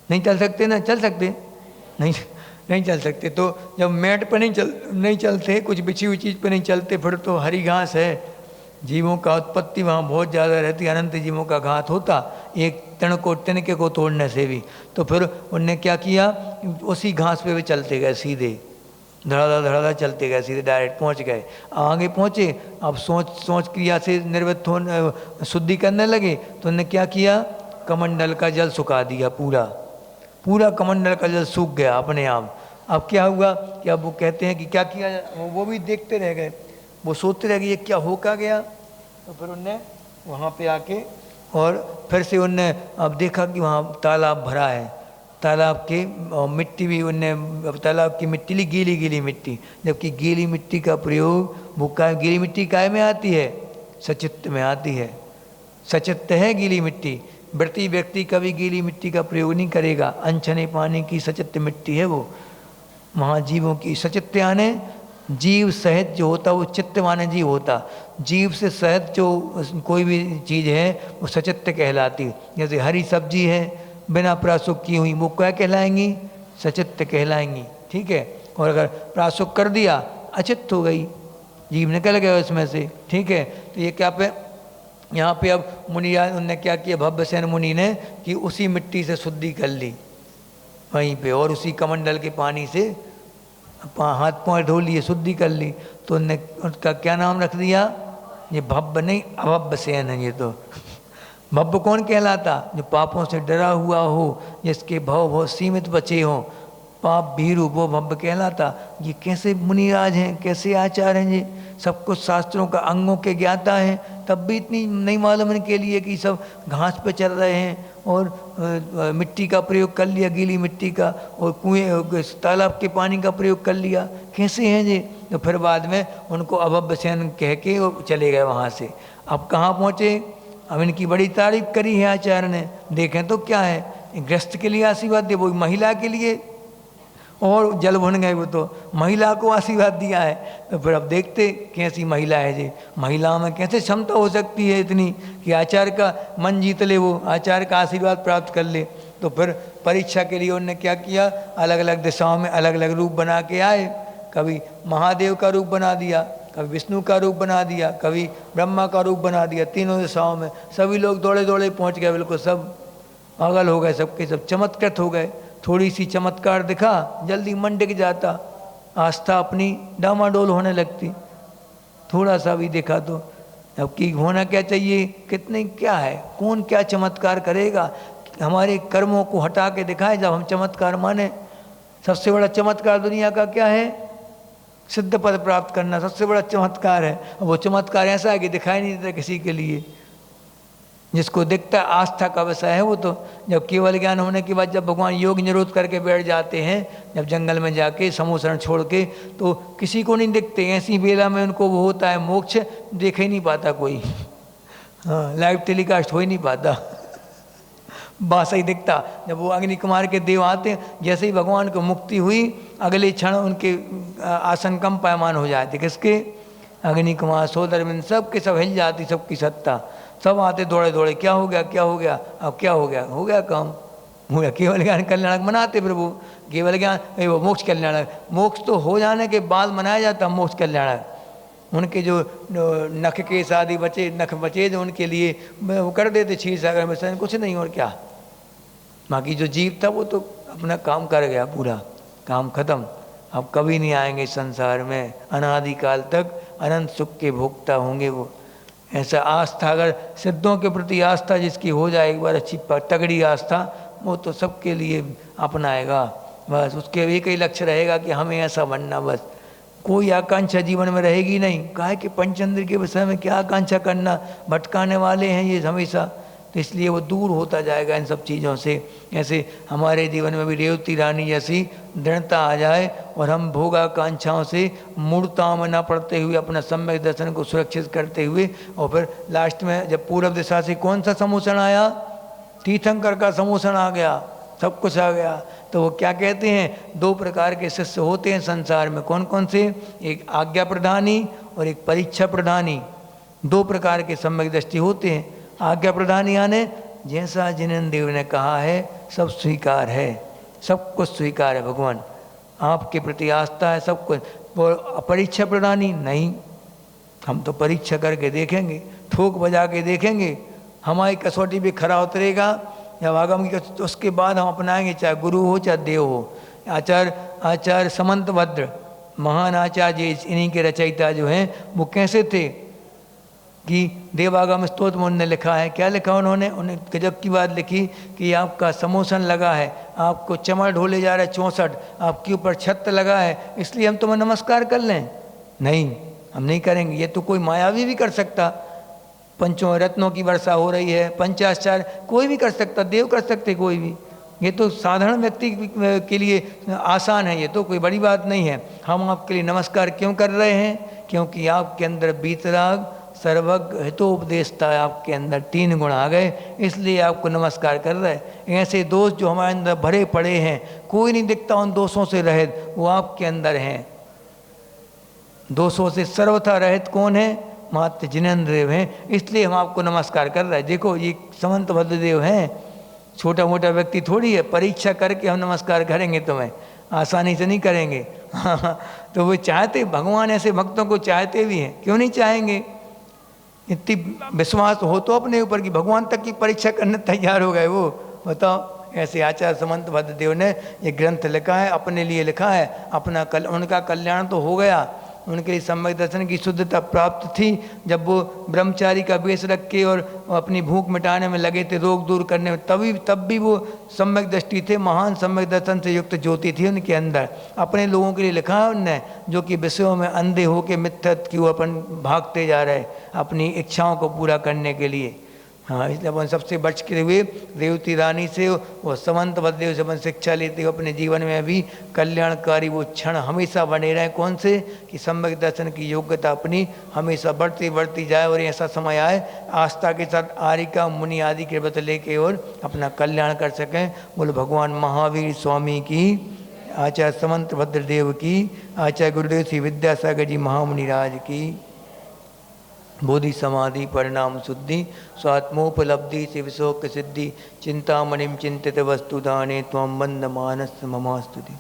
नहीं चल सकते ना, चल सकते नहीं चल सकते। तो जब मैट पर नहीं चलते, कुछ बिछी हुई चीज़ पर नहीं चलते, फिर तो हरी घास है, जीवों का उत्पत्ति वहाँ बहुत ज़्यादा रहती, अनंत जीवों का घात होता एक तिनके को तोड़ने से भी। तो फिर उनने क्या किया, उसी घास पे भी चलते गए, सीधे धड़ाधड़ चलते गए, सीधे डायरेक्ट पहुँच गए। आगे पहुँचे, अब सोच क्रिया से निर्वृत्त होने शुद्धि करने लगे, तो उन्होंने क्या किया, कमंडल का जल सुखा दिया, पूरा कमंडल का जल सूख गया अपने आप। अब क्या हुआ कि अब वो कहते हैं कि क्या किया, वो भी देखते रह गए, वो सोचते रह गए ये क्या हो क्या गया। तो फिर उनने वहाँ पे आके और फिर से उनने अब देखा कि वहाँ तालाब भरा है, तालाब के मिट्टी भी उनने, तालाब की मिट्टी ली गीली मिट्टी, जबकि गीली मिट्टी का प्रयोग वो गीली मिट्टी काय में आती है, सचित्त में आती है, सचित्त है गीली मिट्टी। व्रती व्यक्ति कभी गीली मिट्टी का प्रयोग नहीं करेगा, अनछने पानी की सचित्त मिट्टी है वो, महाजीवों की। सचित्त यानी जीव सहित जो होता वो चित्त माने जीव होता, जीव से सहित जो कोई भी चीज़ है वो सचित्त कहलाती। जैसे हरी सब्जी है बिना प्रासुक की हुई, वो क्या कहलाएंगी, सचित्त कहलाएंगी, ठीक है। और अगर प्रासुक कर दिया अचित्त हो गई, जीव निकल गया उसमें से, ठीक है। तो ये क्या पे यहाँ पे अब मुनिया उनने क्या किया, भव्यसेन मुनि ने कि उसी मिट्टी से शुद्धि कर ली वहीं पे, और उसी कमंडल के पानी से हाथ पाँव धो लिए, शुद्धि कर ली। तो उनने उसका क्या नाम रख दिया, ये भव्य नहीं अभव्यसेन है ये तो। भव्य कौन कहलाता, जो पापों से डरा हुआ हो, जिसके भाव बहुत सीमित बचे हों, पाप भीरु, वो भव्य कहलाता। ये कैसे मुनिराज हैं, कैसे आचार्य हैं ये, सब कुछ शास्त्रों का अंगों के ज्ञाता हैं, तब भी इतनी नहीं मालूम इनके लिए कि सब घास पे चल रहे हैं और मिट्टी का प्रयोग कर लिया, गीली मिट्टी का, और कुएं तालाब के पानी का प्रयोग कर लिया, कैसे हैं ये। तो फिर बाद में उनको अभव्यसेन कह के वो चले गए वहाँ से। अब कहाँ पहुँचे, अब इनकी बड़ी तारीफ करी है आचार्य ने, देखें तो क्या है, गृहस्थ के लिए आशीर्वाद दिया, वो महिला के लिए और जल भुन गए, वो तो महिला को आशीर्वाद दिया है। तो फिर अब देखते कैसी महिला है जी, महिलाओं में कैसे क्षमता हो सकती है इतनी कि आचार्य का मन जीत ले, वो आचार्य का आशीर्वाद प्राप्त कर ले। तो फिर परीक्षा के लिए उन्होंने क्या किया, अलग अलग दिशाओं में अलग अलग रूप बना के आए, कभी महादेव का रूप बना दिया, कभी विष्णु का रूप बना दिया, कभी ब्रह्मा का रूप बना दिया, तीनों दिशाओं में। सभी लोग दौड़े दौड़े पहुँच गए, बिल्कुल सब पागल हो गए, सबके सब चमत्कृत हो गए। थोड़ी सी चमत्कार दिखा जल्दी मन टिक जाता, आस्था अपनी डामाडोल होने लगती, थोड़ा सा भी देखा तो। अब कि होना क्या चाहिए, कितने क्या है, कौन क्या चमत्कार करेगा, हमारे कर्मों को हटा के दिखाए जब हम चमत्कार माने। सबसे बड़ा चमत्कार दुनिया का क्या है? सिद्ध पद प्राप्त करना सबसे बड़ा चमत्कार है। वो चमत्कार ऐसा है कि दिखाई नहीं देता किसी के लिए, जिसको दिखता आस्था का विषय है वो। तो जब केवल ज्ञान होने के बाद जब भगवान योग निरोध करके बैठ जाते हैं, जब जंगल में जाके समूसरण छोड़ के, तो किसी को नहीं दिखते। ऐसी बेला में उनको वो होता है मोक्ष, देख ही नहीं पाता कोई। हाँ, लाइव टेलीकास्ट हो ही नहीं पाता, बस ही दिखता। जब वो अग्नि कुमार के देव आते हैं, जैसे ही भगवान को मुक्ति हुई अगले क्षण उनके आसन कम पैमान हो जाते। किसके? अग्नि कुमार, सोदरबिंद, सब के सब हिल जाती, सबकी सत्ता। सब आते दौड़े दौड़े, क्या हो गया, क्या हो गया, अब क्या हो गया? हो गया काम, हो गया। केवल ज्ञान कल्याणक मनाते प्रभु, केवल ज्ञान वो मोक्ष कल्याणक। मोक्ष तो हो जाने के बाद मनाया जाता मोक्ष कल्याणक। उनके जो नख के शादी बचे, नख बचे जो उनके लिए वो कर देते क्षीर सागर में, कुछ नहीं और क्या। बाकी जो जीव था वो तो अपना काम कर गया, पूरा काम खत्म। अब कभी नहीं आएंगे संसार में, अनादिकाल तक अनंत सुख के भोक्ता होंगे वो। ऐसा आस्था, अगर सिद्धों के प्रति आस्था जिसकी हो जाए एक बार अच्छी तगड़ी आस्था, वो तो सबके लिए अपनाएगा। बस उसके एक ही लक्ष्य रहेगा कि हमें ऐसा बनना, बस कोई आकांक्षा जीवन में रहेगी नहीं। काहे कि पंचेंद्र के विषय में क्या आकांक्षा करना, भटकाने वाले हैं ये हमेशा। तो इसलिए वो दूर होता जाएगा इन सब चीज़ों से। ऐसे हमारे जीवन में भी रेवती रानी जैसी दृढ़ता आ जाए और हम भोगाकांक्षाओं से मूर्ताओं में न पड़ते हुए अपना सम्यक दर्शन को सुरक्षित करते हुए, और फिर लास्ट में जब पूर्व दिशा से कौन सा समूषण आया? तीर्थंकर का समूषण आ गया, सब कुछ आ गया। तो वो क्या कहते हैं, दो प्रकार के शिष्य होते हैं संसार में। कौन कौन से? एक आज्ञा प्रधानी और एक परीक्षा प्रधानी। दो प्रकार के सम्यक दृष्टि होते हैं। आज्ञा प्रधानी यानी जैसा जिनेन्द्र देव ने कहा है सब स्वीकार है, सब कुछ स्वीकार है। भगवान आपके प्रति आस्था है, सब कुछ। वो परीक्षा प्रधानी नहीं, हम तो परीक्षा करके देखेंगे, ठोक बजा के देखेंगे, हमारी कसौटी भी खरा उतरेगा या आगम की, तो उसके बाद हम अपनाएंगे, चाहे गुरु हो चाहे देव हो। आचार्य समंत भद्र महान आचार्य इन्हीं के रचयिता जो हैं, वो कैसे थे कि देवागम स्तोत्र में उन्होंने लिखा है, क्या लिखा उन्होंने गजब की बात लिखी कि आपका समोसन लगा है, आपको चमड़ ढोले जा रहा है 64, आपके ऊपर छत्र लगा है, इसलिए हम तुम्हें नमस्कार कर लें? नहीं, हम नहीं करेंगे। ये तो कोई मायावी भी कर सकता। पंचों रत्नों की वर्षा हो रही है, पंचाचार्य कोई भी कर सकता, देव कर सकते कोई भी। ये तो साधारण व्यक्ति के लिए आसान है, ये तो कोई बड़ी बात नहीं है। हम आपके लिए नमस्कार क्यों कर रहे हैं? क्योंकि आपके अंदर बीतराग सर्वज्ञ हितोपदेशता, आपके अंदर 3 गुण आ गए, इसलिए आपको नमस्कार कर रहे हैं। ऐसे दोष जो हमारे अंदर भरे पड़े हैं, कोई नहीं दिखता उन दोषों से रहित, वो आपके अंदर हैं। दोषों से सर्वथा रहित कौन है? मात्र जिनेन्द्र देव हैं, इसलिए हम आपको नमस्कार कर रहे हैं। देखो ये समंत भद्रदेव हैं, छोटा मोटा व्यक्ति थोड़ी है, परीक्षा करके हम नमस्कार करेंगे तुम्हें, आसानी से नहीं करेंगे। तो वो चाहते, भगवान ऐसे भक्तों को चाहते भी हैं, क्यों नहीं चाहेंगे? इतनी विश्वास हो तो अपने ऊपर कि भगवान तक की परीक्षा करने तैयार हो गए वो, बताओ। ऐसे आचार्य समंत भद्रदेव ने ये ग्रंथ लिखा है, अपने लिए लिखा है। अपना उनका कल्याण तो हो गया, उनके लिए सम्यक दर्शन की शुद्धता प्राप्त थी। जब वो ब्रह्मचारी का वेश रख के और अपनी भूख मिटाने में लगे थे, रोग दूर करने में, तब भी वो सम्यक दृष्टि थे, महान सम्यक दर्शन से युक्त ज्योति थी उनके अंदर। अपने लोगों के लिए लिखा है उनने, जो कि विषयों में अंधे होकर मिथ्यत की ओर अपन भागते जा रहे अपनी इच्छाओं को पूरा करने के लिए। हाँ, इसलिए अपन सबसे बच के हुए रेवती रानी से वो समंत भद्रदेव से अपन शिक्षा लेते हुए अपने जीवन में भी कल्याणकारी वो क्षण हमेशा बने रहे। कौन से? कि सम्यक दर्शन की योग्यता अपनी हमेशा बढ़ती जाए और ऐसा समय आए आस्था के साथ आरिका मुनि आदि के व्रत लेके और अपना कल्याण कर सकें। बोलो भगवान महावीर स्वामी की, आचार्य समंत भद्रदेव की, आचार्य गुरुदेव श्री विद्यासागर जी महामुनि राज की। बोधि समाधि परिणाम शुद्धि स्वात्मोपलब्धि शिव शोक सिद्धि चिंतामणिम चिंतित वस्तुदाने त्वं बंद मानस ममास्तुति।